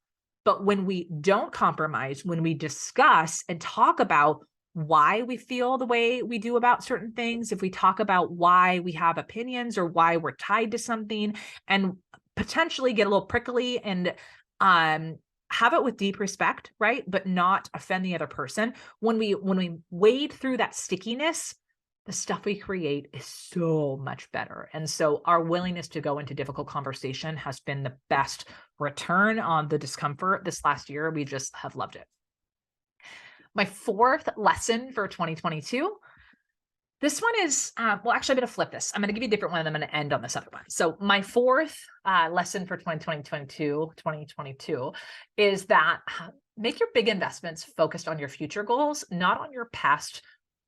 But when we don't compromise, when we discuss and talk about why we feel the way we do about certain things, if we talk about why we have opinions or why we're tied to something, and potentially get a little prickly and have it with deep respect, right? But not offend the other person. When we wade through that stickiness, the stuff we create is so much better. And so our willingness to go into difficult conversation has been the best return on the discomfort this last year. We just have loved it. My fourth lesson for 2022. This one is, well, actually, I'm going to flip this. I'm going to give you a different one and I'm going to end on this other one. So my fourth lesson for 2022 is that make your big investments focused on your future goals, not on your past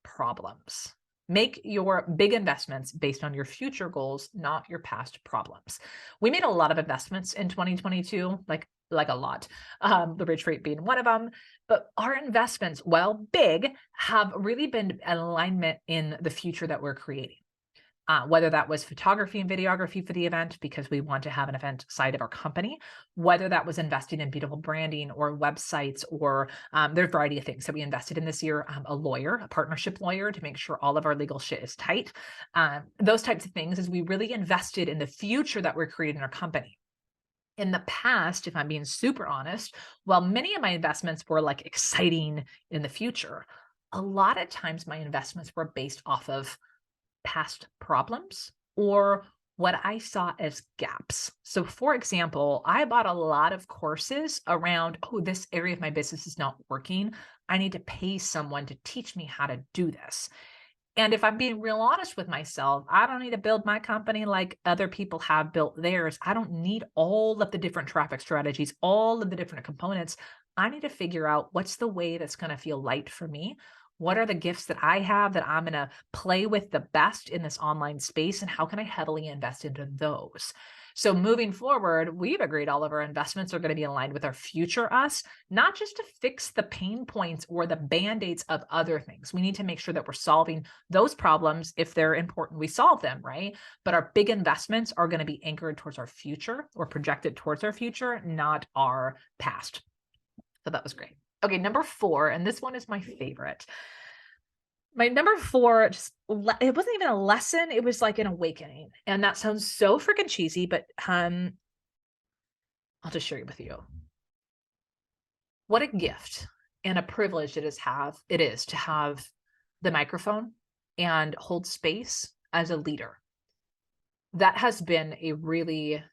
problems. Make your big investments based on your future goals, not your past problems. We made a lot of investments in 2022, like a lot, the retreat being one of them. But our investments, while big, have really been an alignment in the future that we're creating. Whether that was photography and videography for the event, because we want to have an event side of our company, whether that was investing in beautiful branding or websites, or there's a variety of things that we invested in this year. A lawyer, a partnership lawyer, to make sure all of our legal shit is tight. Those types of things, as we really invested in the future that we're creating our company. In the past, if I'm being super honest, while many of my investments were like exciting in the future, a lot of times my investments were based off of past problems or what I saw as gaps. So for example, I bought a lot of courses around, oh, this area of my business is not working. I need to pay someone to teach me how to do this. And if I'm being real honest with myself, I don't need to build my company like other people have built theirs. I don't need all of the different traffic strategies, all of the different components. I need to figure out what's the way that's going to feel light for me. What are the gifts that I have that I'm going to play with the best in this online space? And how can I heavily invest into those? So moving forward, we've agreed all of our investments are going to be aligned with our future us, not just to fix the pain points or the band-aids of other things. We need to make sure that we're solving those problems. If they're important, we solve them, right? But our big investments are going to be anchored towards our future or projected towards our future, not our past. So that was great. Okay, number 4, and this one is my favorite. My number 4, it wasn't even a lesson. It was like an awakening. And that sounds so freaking cheesy, but I'll just share it with you. What a gift and a privilege it is to have the microphone and hold space as a leader. That has been a really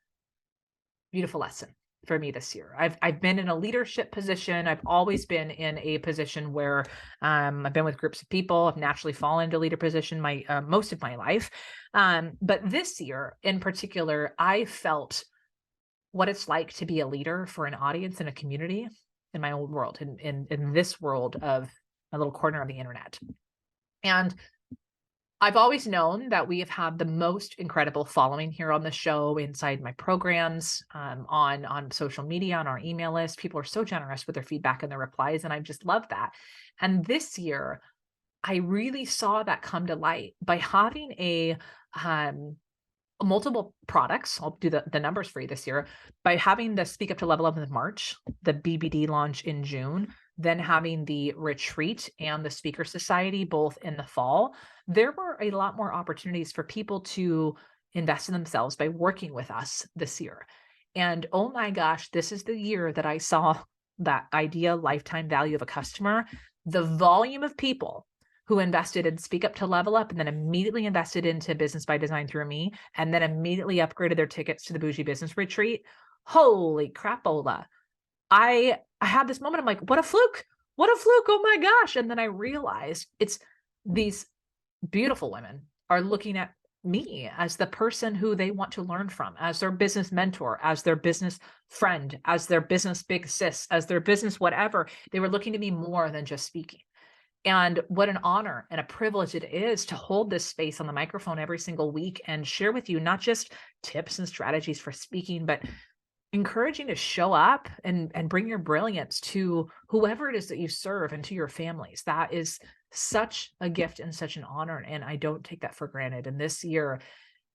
beautiful lesson for me this year. I've been in a leadership position. I've always been in a position where I've been with groups of people. I've naturally fallen into a leader position most of my life. But this year in particular, I felt what it's like to be a leader for an audience and a community in my own world, in this world of a little corner of the internet. And I've always known that we have had the most incredible following here on the show, inside my programs, on social media, on our email list. People are so generous with their feedback and their replies, and I just love that. And this year, I really saw that come to light by having a multiple products. I'll do the numbers for you this year, by having the Speak Up to Level Up in March, the BBD launch in June, then having the retreat and the Speaker Society both in the fall. There were a lot more opportunities for people to invest in themselves by working with us this year. And oh my gosh, this is the year that I saw that idea lifetime value of a customer. The volume of people who invested in Speak Up to Level Up and then immediately invested into Business by Design through me, and then immediately upgraded their tickets to the Bougie Business Retreat. Holy crapola. I had this moment. I'm like, what a fluke. What a fluke. Oh my gosh. And then I realized it's these beautiful women are looking at me as the person who they want to learn from, as their business mentor, as their business friend, as their business big sis, as their business whatever. They were looking to me more than just speaking. And what an honor and a privilege it is to hold this space on the microphone every single week and share with you not just tips and strategies for speaking, but encouraging to show up and bring your brilliance to whoever it is that you serve and to your families. That is such a gift and such an honor. And I don't take that for granted. And this year,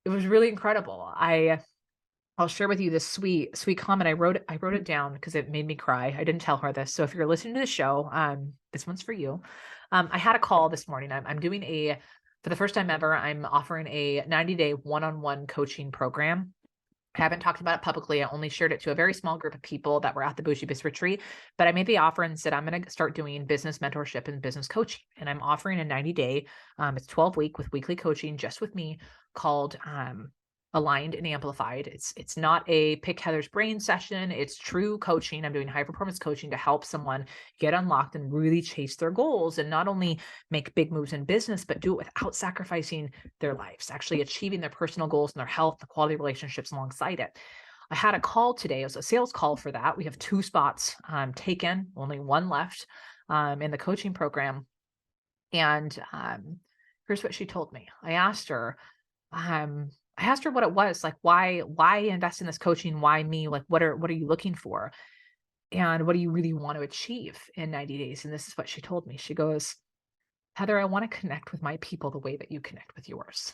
it was really incredible. I'll share with you this sweet comment. I wrote it down because it made me cry. I didn't tell her this. So if you're listening to the show, this one's for you. I had a call this morning. I'm doing for the first time ever, I'm offering a 90-day one-on-one coaching program. I haven't talked about it publicly. I only shared it to a very small group of people that were at the Bougie Biz retreat, but I made the offer and said, I'm going to start doing business mentorship and business coaching. And I'm offering a 90-day, it's 12-week with weekly coaching just with me called, Aligned and Amplified. It's not a pick Heather's brain session. It's true coaching. I'm doing high performance coaching to help someone get unlocked and really chase their goals and not only make big moves in business, but do it without sacrificing their lives, actually achieving their personal goals and their health, the quality relationships alongside it. I had a call today. It was a sales call for that. We have 2 spots taken, only 1 left in the coaching program. And here's what she told me. I asked her what it was, like, why invest in this coaching? Why me? Like, what are you looking for? And what do you really want to achieve in 90 days? And this is what she told me. She goes, Heather, I want to connect with my people the way that you connect with yours.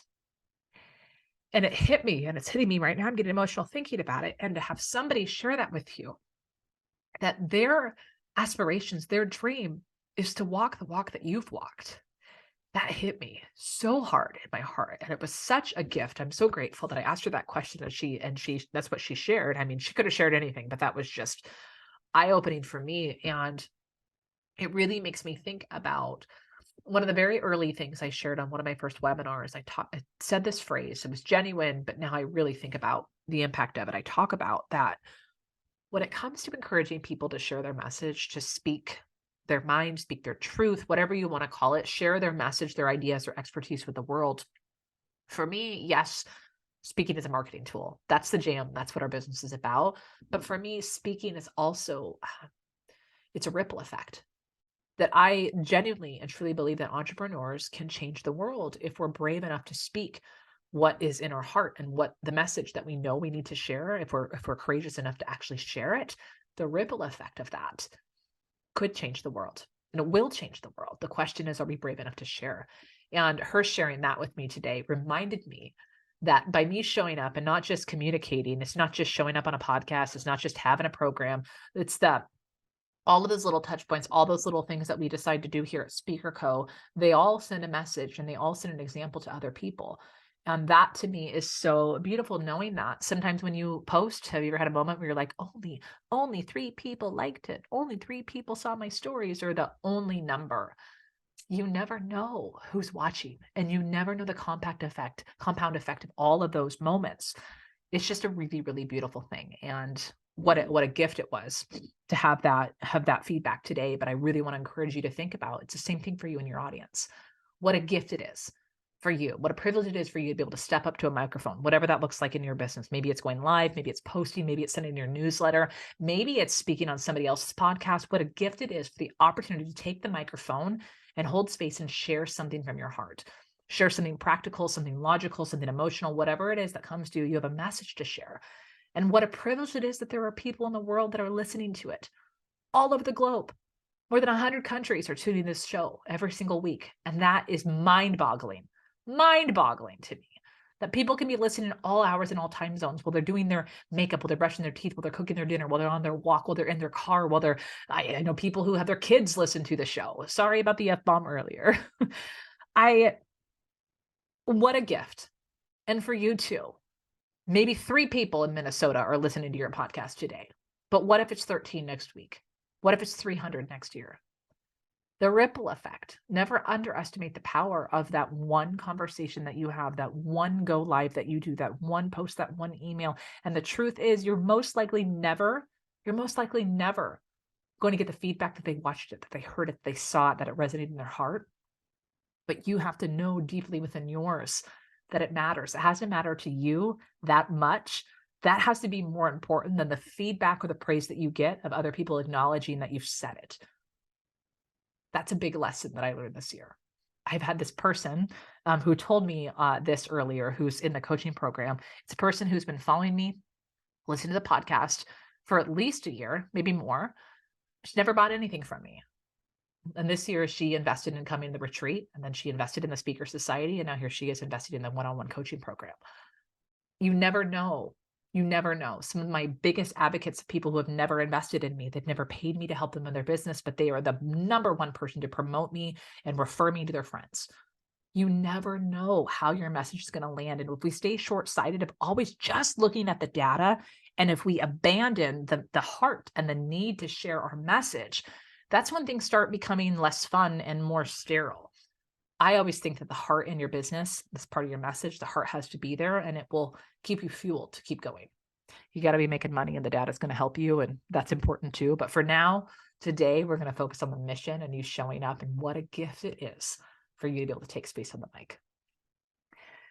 And it hit me, and it's hitting me right now. I'm getting emotional thinking about it. And to have somebody share that with you, that their aspirations, their dream is to walk the walk that you've walked. That hit me so hard in my heart. And it was such a gift. I'm so grateful that I asked her that question and that's what she shared. I mean, she could have shared anything, but that was just eye-opening for me. And it really makes me think about one of the very early things I shared on one of my first webinars. I said this phrase, it was genuine, but now I really think about the impact of it. I talk about that when it comes to encouraging people to share their message, to speak their mind, speak their truth, whatever you want to call it, share their message, their ideas, their expertise with the world. For me, yes, speaking is a marketing tool. That's the jam. That's what our business is about. But for me, speaking is also, it's a ripple effect that I genuinely and truly believe that entrepreneurs can change the world if we're brave enough to speak what is in our heart and what the message that we know we need to share. If we're courageous enough to actually share it, the ripple effect of that could change the world, and it will change the world. The question is, are we brave enough to share? And her sharing that with me today reminded me that by me showing up and not just communicating, it's not just showing up on a podcast, it's not just having a program, it's that all of those little touch points, all those little things that we decide to do here at Speaker Co., they all send a message and they all send an example to other people. And that to me is so beautiful, knowing that sometimes when you post, have you ever had a moment where you're like, only 3 people liked it, only 3 people saw my stories, or the only number? You never know who's watching, and you never know the compound effect of all of those moments. It's just a really, really beautiful thing. And what a gift it was to have that feedback today. But I really want to encourage you to think about, it's the same thing for you and your audience. What a gift it is for you. What a privilege it is for you to be able to step up to a microphone, whatever that looks like in your business. Maybe it's going live, maybe it's posting, maybe it's sending your newsletter, maybe it's speaking on somebody else's podcast. What a gift it is for the opportunity to take the microphone and hold space and share something from your heart. Share something practical, something logical, something emotional, whatever it is that comes to you, you have a message to share. And what a privilege it is that there are people in the world that are listening to it all over the globe. More than 100 countries are tuning this show every single week. And that is mind-boggling to me, that people can be listening at all hours and all time zones while they're doing their makeup, while they're brushing their teeth, while they're cooking their dinner, while they're on their walk, while they're in their car, I know people who have their kids listen to the show. Sorry about the F-bomb earlier. What a gift. And for you too. Maybe 3 people in Minnesota are listening to your podcast today. But what if it's 13 next week? What if it's 300 next year? The ripple effect. Never underestimate the power of that one conversation that you have, that one go live that you do, that one post, that one email. And the truth is, you're most likely never going to get the feedback that they watched it, that they heard it, they saw it, that it resonated in their heart. but you have to know deeply within yours that it matters. It has to matter to you that much. That has to be more important than the feedback or the praise that you get of other people acknowledging that you've said it. That's a big lesson that I learned this year. I've had this person who told me this earlier, who's in the coaching program. It's a person who's been following me, listening to the podcast for at least a year, maybe more. She's never bought anything from me. And this year she invested in coming to the retreat, and then she invested in the Speaker Society. And now here she is invested in the one-on-one coaching program. You never know. You never know. Some of my biggest advocates of people who have never invested in me, they've never paid me to help them in their business, but they are the number one person to promote me and refer me to their friends. You never know how your message is going to land. And if we stay short-sighted of always just looking at the data, and if we abandon the heart and the need to share our message, that's when things start becoming less fun and more sterile. I always think that the heart in your business, this part of your message, the heart has to be there, and it will keep you fueled to keep going. You got to be making money, and the data is going to help you, and that's important too. But for now, today, we're going to focus on the mission and you showing up, and what a gift it is for you to be able to take space on the mic.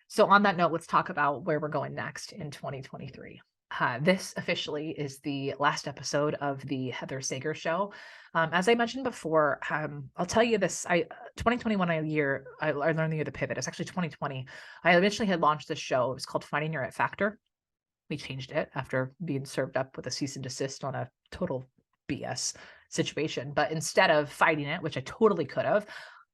So on that note, let's talk about where we're going next in 2023. This officially is the last episode of the Heather Sager Show. As I mentioned before, I'll tell you this, 2021 I learned the year to pivot. It's actually 2020. I eventually had launched this show. It was called Finding Your It Factor. We changed it after being served up with a cease and desist on a total BS situation. But instead of fighting it, which I totally could have,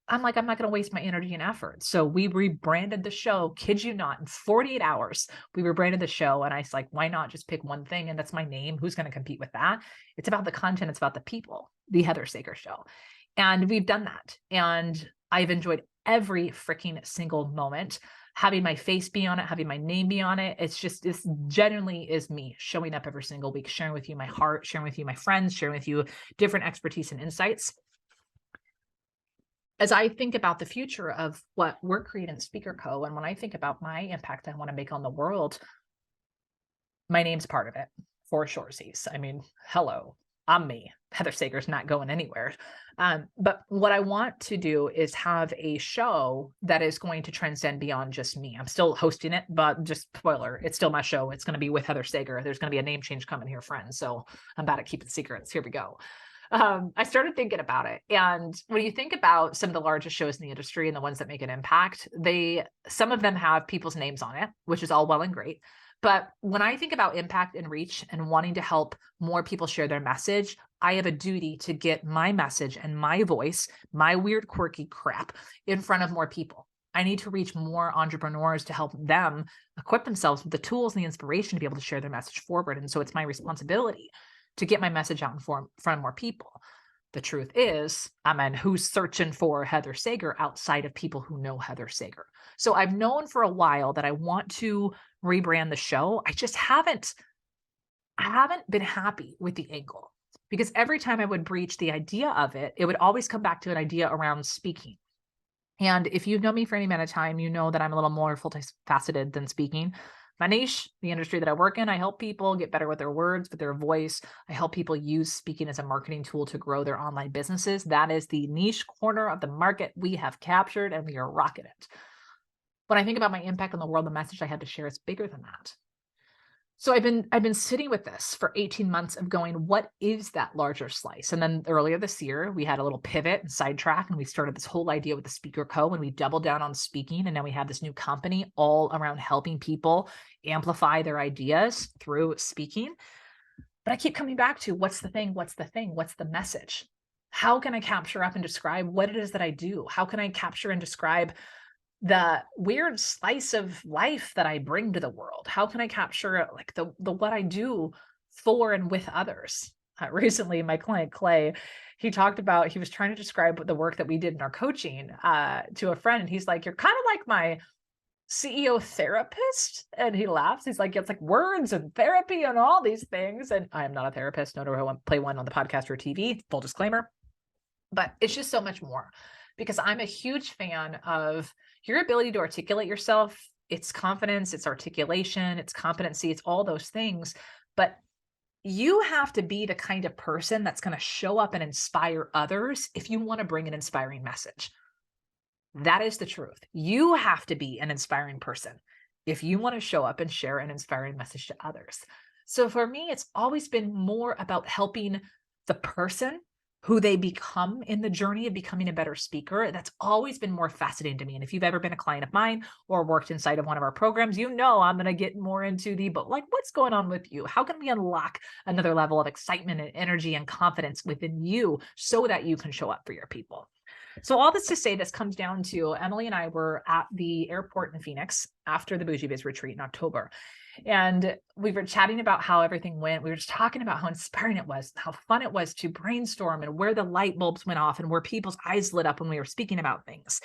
I'm like, I'm not going to waste my energy and effort. So we rebranded the show, kid you not, in 48 hours, we rebranded the show. And I was like, why not just pick one thing? And that's my name. Who's going to compete with that? It's about the content. It's about the people, the Heather Sager Show. And we've done that. And I've enjoyed every freaking single moment, having my face be on it, having my name be on it. It's just, this genuinely is me showing up every single week, sharing with you my heart, sharing with you my friends, sharing with you different expertise and insights. As I think about the future of what we're creating at Speaker Co., and when I think about my impact I want to make on the world, my name's part of it, for sure. I mean, hello, I'm me. Heather Sager's not going anywhere. But what I want to do is have a show that is going to transcend beyond just me. I'm still hosting it, but just spoiler, it's still my show. It's going to be with Heather Sager. There's going to be a name change coming here, friends. So I'm bad at keeping secrets. Here we go. I started thinking about it. And when you think about some of the largest shows in the industry and the ones that make an impact, some of them have people's names on it, which is all well and great. But when I think about impact and reach and wanting to help more people share their message, I have a duty to get my message and my voice, my weird, quirky crap in front of more people. I need to reach more entrepreneurs to help them equip themselves with the tools and the inspiration to be able to share their message forward. And so it's my responsibility to get my message out in front of more people. The truth is, who's searching for Heather Sager outside of people who know Heather Sager? So I've known for a while that I want to rebrand the show. I haven't been happy with the angle, because every time I would breach the idea of it, it would always come back to an idea around speaking. And if you've known me for any amount of time, you know that I'm a little more multifaceted than speaking. My niche, the industry that I work in, I help people get better with their words, with their voice. I help people use speaking as a marketing tool to grow their online businesses. That is the niche corner of the market we have captured, and we are rocking it. When I think about my impact on the world, the message I had to share is bigger than that. So I've been sitting with this for 18 months of going, what is that larger slice? And then earlier this year, we had a little pivot and sidetrack, and we started this whole idea with the Speaker Co., and we doubled down on speaking. And now we have this new company all around helping people amplify their ideas through speaking. But I keep coming back to what's the thing? What's the thing? What's the message? How can I capture up and describe what it is that I do? How can I capture and describe the weird slice of life that I bring to the world? How can I capture like the what I do for and with others? Recently, my client Clay, he was trying to describe the work that we did in our coaching to a friend, and he's like, "You're kind of like my CEO therapist," and he laughs. He's like, "It's like words and therapy and all these things," and I am not a therapist, nor do I want to play one on the podcast or TV. Full disclaimer, but it's just so much more. Because I'm a huge fan of your ability to articulate yourself. It's confidence, it's articulation, it's competency, it's all those things. But you have to be the kind of person that's going to show up and inspire others if you want to bring an inspiring message. That is the truth. You have to be an inspiring person if you want to show up and share an inspiring message to others. So for me, it's always been more about helping the person who they become in the journey of becoming a better speaker. That's always been more fascinating to me. And if you've ever been a client of mine or worked inside of one of our programs, you know I'm going to get more into but like, what's going on with you? How can we unlock another level of excitement and energy and confidence within you so that you can show up for your people? So all this to say, this comes down to Emily and I were at the airport in Phoenix after the Bougie Biz retreat in October. And we were chatting about how everything went. We were just talking about how inspiring it was, how fun it was to brainstorm and where the light bulbs went off and where people's eyes lit up when we were speaking about things.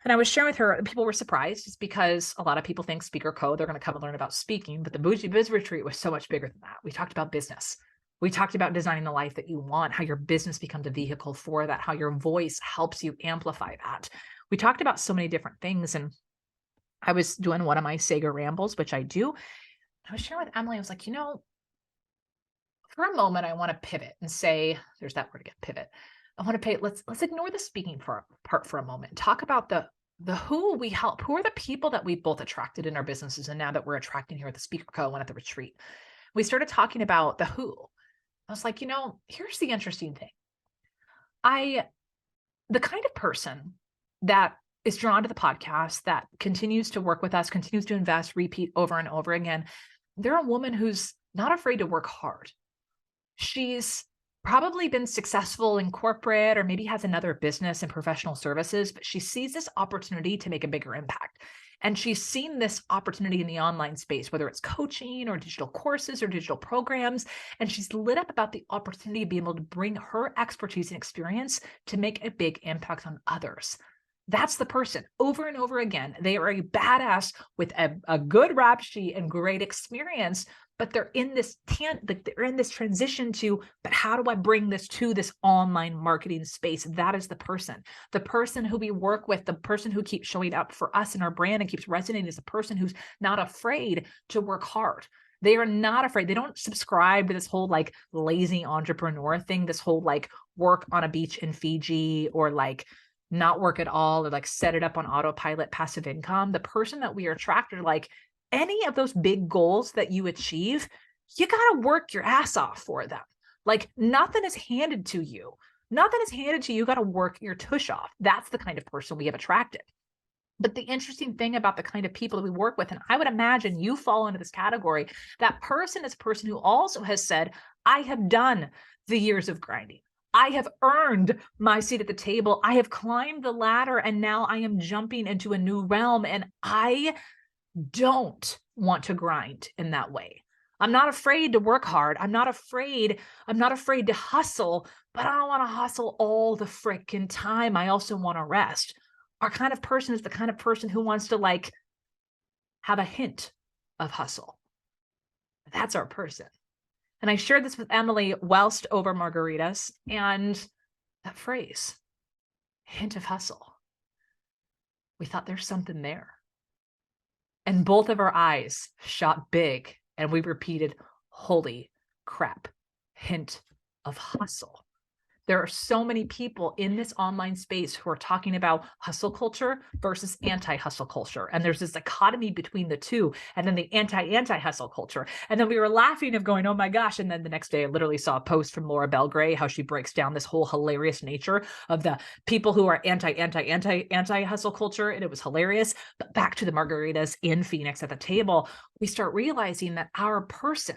And I was sharing with her, people were surprised just because a lot of people think Speaker Co, they're going to come and learn about speaking, but the Bougie Biz retreat was so much bigger than that. We talked about business. We talked about designing the life that you want, how your business becomes a vehicle for that, how your voice helps you amplify that. We talked about so many different things. And I was doing one of my Sega rambles, which I do. I was sharing with Emily, I was like, for a moment, I want to pivot and say, there's that word again, pivot. I want to pay, let's ignore the speaking part for a moment. Talk about the who we help, who are the people that we've both attracted in our businesses and now that we're attracting here at the Speaker Co and at the retreat. We started talking about the who. I was like, here's the interesting thing. The kind of person that is drawn to the podcast, that continues to work with us, continues to invest, repeat over and over again, they're a woman who's not afraid to work hard. She's probably been successful in corporate or maybe has another business in professional services, but she sees this opportunity to make a bigger impact. And she's seen this opportunity in the online space, whether it's coaching or digital courses or digital programs. And she's lit up about the opportunity to be able to bring her expertise and experience to make a big impact on others. That's the person over and over again. They are a badass with a good rap sheet and great experience, but they're in this transition to, but how do I bring this to this online marketing space? That is the person who we work with, the person who keeps showing up for us in our brand and keeps resonating is the person who's not afraid to work hard. They are not afraid. They don't subscribe to this whole like lazy entrepreneur thing, this whole like work on a beach in Fiji or like not work at all or like set it up on autopilot passive income. The person that we are attracted, like any of those big goals that you achieve, you got to work your ass off for them. Like nothing is handed to you. Nothing is handed to you. You got to work your tush off. That's the kind of person we have attracted. But the interesting thing about the kind of people that we work with, and I would imagine you fall into this category, that person is a person who also has said, I have done the years of grinding. I have earned my seat at the table. I have climbed the ladder and now I am jumping into a new realm and I don't want to grind in that way. I'm not afraid to work hard. I'm not afraid to hustle, but I don't want to hustle all the freaking time. I also want to rest. Our kind of person is the kind of person who wants to like have a hint of hustle. That's our person. And I shared this with Emily whilst over margaritas, and that phrase, hint of hustle. We thought there's something there. And both of our eyes shot big and we repeated, holy crap, hint of hustle. There are so many people in this online space who are talking about hustle culture versus anti-hustle culture. And there's this dichotomy between the two, and then the anti-hustle culture. And then we were laughing of going, oh my gosh. And then the next day I literally saw a post from Laura Belgray, how she breaks down this whole hilarious nature of the people who are anti-hustle culture. And it was hilarious. But back to the margaritas in Phoenix at the table, we start realizing that our person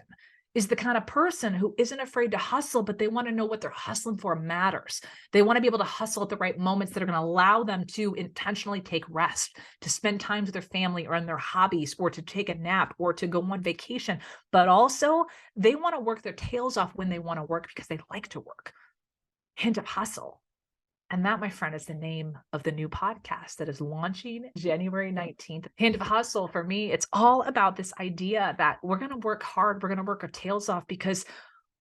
is the kind of person who isn't afraid to hustle, but they want to know what they're hustling for matters. They want to be able to hustle at the right moments that are going to allow them to intentionally take rest, to spend time with their family or on their hobbies, or to take a nap or to go on vacation. But also they want to work their tails off when they want to work because they like to work. Hint of hustle. And that, my friend, is the name of the new podcast that is launching January 19th. Hint of Hustle, for me, it's all about this idea that we're going to work hard. We're going to work our tails off because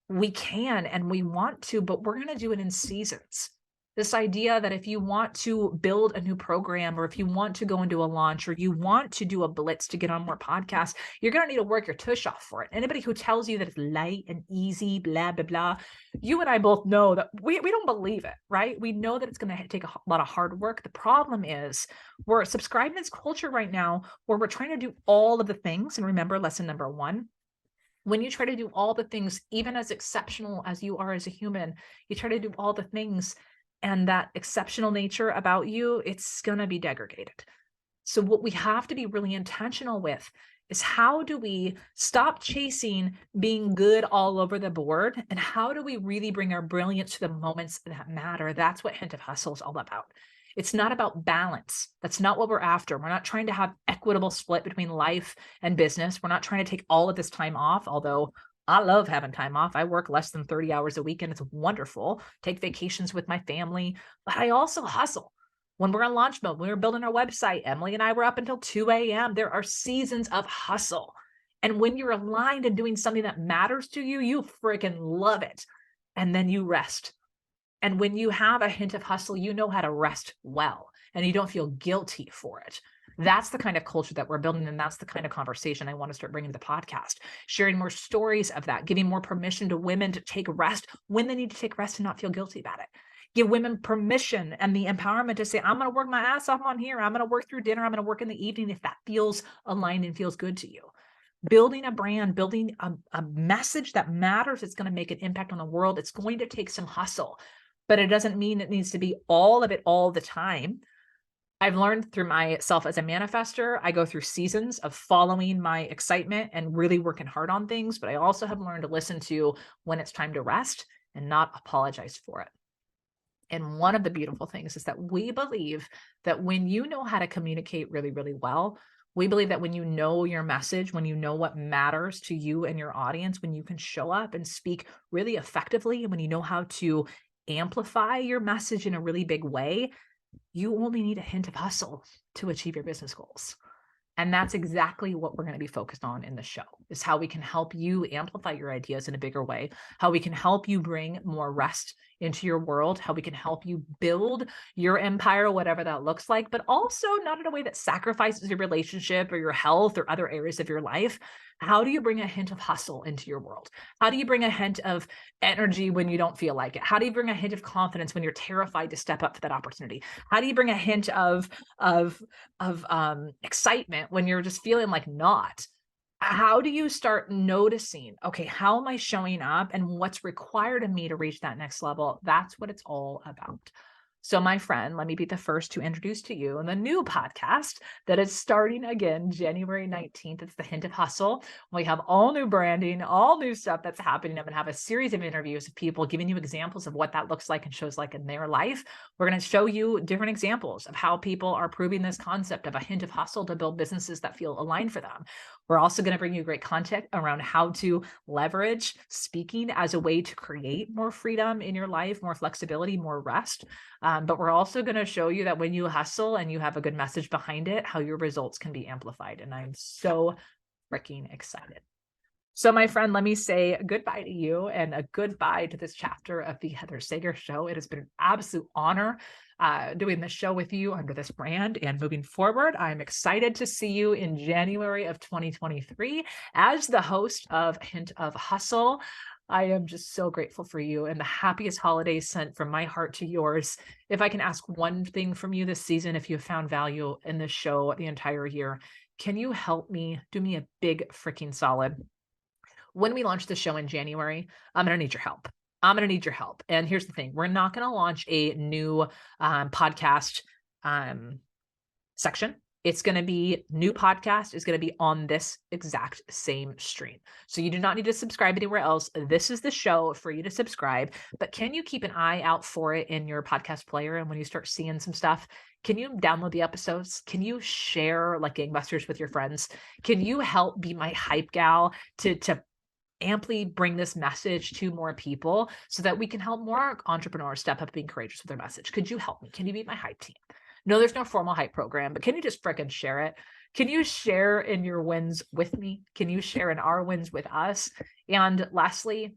we can and we want to, but we're going to do it in seasons. This idea that if you want to build a new program, or if you want to go into a launch, or you want to do a blitz to get on more podcasts, you're going to need to work your tush off for it. Anybody who tells you that it's light and easy, blah, blah, blah, you and I both know that we don't believe it, right? We know that it's going to take a lot of hard work. The problem is we're subscribing to this culture right now where we're trying to do all of the things. And remember, lesson number one, when you try to do all the things, even as exceptional as you are as a human, you try to do all the things, and that exceptional nature about you, it's going to be degraded. So what we have to be really intentional with is, how do we stop chasing being good all over the board? And how do we really bring our brilliance to the moments that matter? That's what Hint of Hustle is all about. It's not about balance. That's not what we're after. We're not trying to have equitable split between life and business. We're not trying to take all of this time off, although I love having time off. I work less than 30 hours a week and it's wonderful. Take vacations with my family, but I also hustle. When we're on launch mode, when we were building our website, Emily and I were up until 2 a.m. There are seasons of hustle. And when you're aligned and doing something that matters to you, you freaking love it. And then you rest. And when you have a hint of hustle, you know how to rest well, and you don't feel guilty for it. That's the kind of culture that we're building. And that's the kind of conversation I want to start bringing to the podcast, sharing more stories of that, giving more permission to women to take rest when they need to take rest and not feel guilty about it. Give women permission and the empowerment to say, I'm going to work my ass off on here. I'm going to work through dinner. I'm going to work in the evening if that feels aligned and feels good to you. Building a brand, building a message that matters, it's going to make an impact on the world. It's going to take some hustle, but it doesn't mean it needs to be all of it all the time. I've learned through myself as a manifester, I go through seasons of following my excitement and really working hard on things, but I also have learned to listen to when it's time to rest and not apologize for it. And one of the beautiful things is that we believe that when you know how to communicate really, really well, we believe that when you know your message, when you know what matters to you and your audience, when you can show up and speak really effectively, and when you know how to amplify your message in a really big way, you only need a hint of hustle to achieve your business goals. And that's exactly what we're going to be focused on in the show, is how we can help you amplify your ideas in a bigger way, how we can help you bring more rest into your world, how we can help you build your empire, whatever that looks like, but also not in a way that sacrifices your relationship or your health or other areas of your life. How do you bring a hint of hustle into your world? How do you bring a hint of energy when you don't feel like it? How do you bring a hint of confidence when you're terrified to step up for that opportunity? How do you bring a hint of excitement when you're just feeling like not? How do you start noticing, okay, how am I showing up and what's required of me to reach that next level? That's what it's all about. So my friend, let me be the first to introduce to you the new podcast that is starting again January 19th. It's the Hint of Hustle. We have all new branding, all new stuff that's happening. I'm going to have a series of interviews of people giving you examples of what that looks like and shows like in their life. We're going to show you different examples of how people are proving this concept of a hint of hustle to build businesses that feel aligned for them. We're also going to bring you great content around how to leverage speaking as a way to create more freedom in your life, more flexibility, more rest. But we're also going to show you that when you hustle and you have a good message behind it, how your results can be amplified. And I'm so freaking excited. So my friend, let me say goodbye to you and a goodbye to this chapter of the Heather Sager Show. It has been an absolute honor doing this show with you under this brand, and moving forward, I'm excited to see you in January of 2023 as the host of Hint of Hustle. I am just so grateful for you, and the happiest holidays sent from my heart to yours. If I can ask one thing from you this season, if you have found value in this show the entire year, can you help me, do me a big freaking solid? When we launch the show in January, I'm going to need your help. I'm going to need your help. And here's the thing. We're not going to launch a new podcast section. It's going to be new podcast is going to be on this exact same stream. So you do not need to subscribe anywhere else. This is the show for you to subscribe, but can you keep an eye out for it in your podcast player? And when you start seeing some stuff, can you download the episodes? Can you share like gangbusters with your friends? Can you help be my hype gal to amply bring this message to more people so that we can help more entrepreneurs step up being courageous with their message? Could you help me? Can you be my hype team? No, there's no formal hype program, but can you just frickin' share it? Can you share in your wins with me? Can you share in our wins with us? And lastly,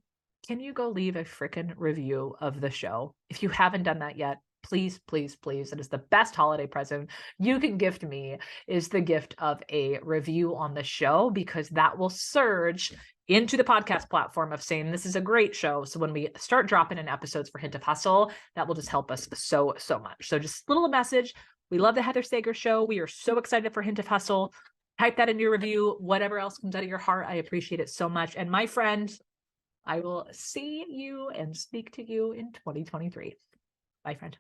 can you go leave a frickin' review of the show? If you haven't done that yet, please, please, please, it is the best holiday present you can gift me, is the gift of a review on the show, because that will surge into the podcast platform of saying this is a great show. So when we start dropping in episodes for Hint of Hustle, that will just help us so much. So just a little message. We love the Heather Sager Show. We are so excited for Hint of Hustle. Type that in your review. Whatever else comes out of your heart, I appreciate it so much. And my friend, I will see you and speak to you in 2023. Bye, friend.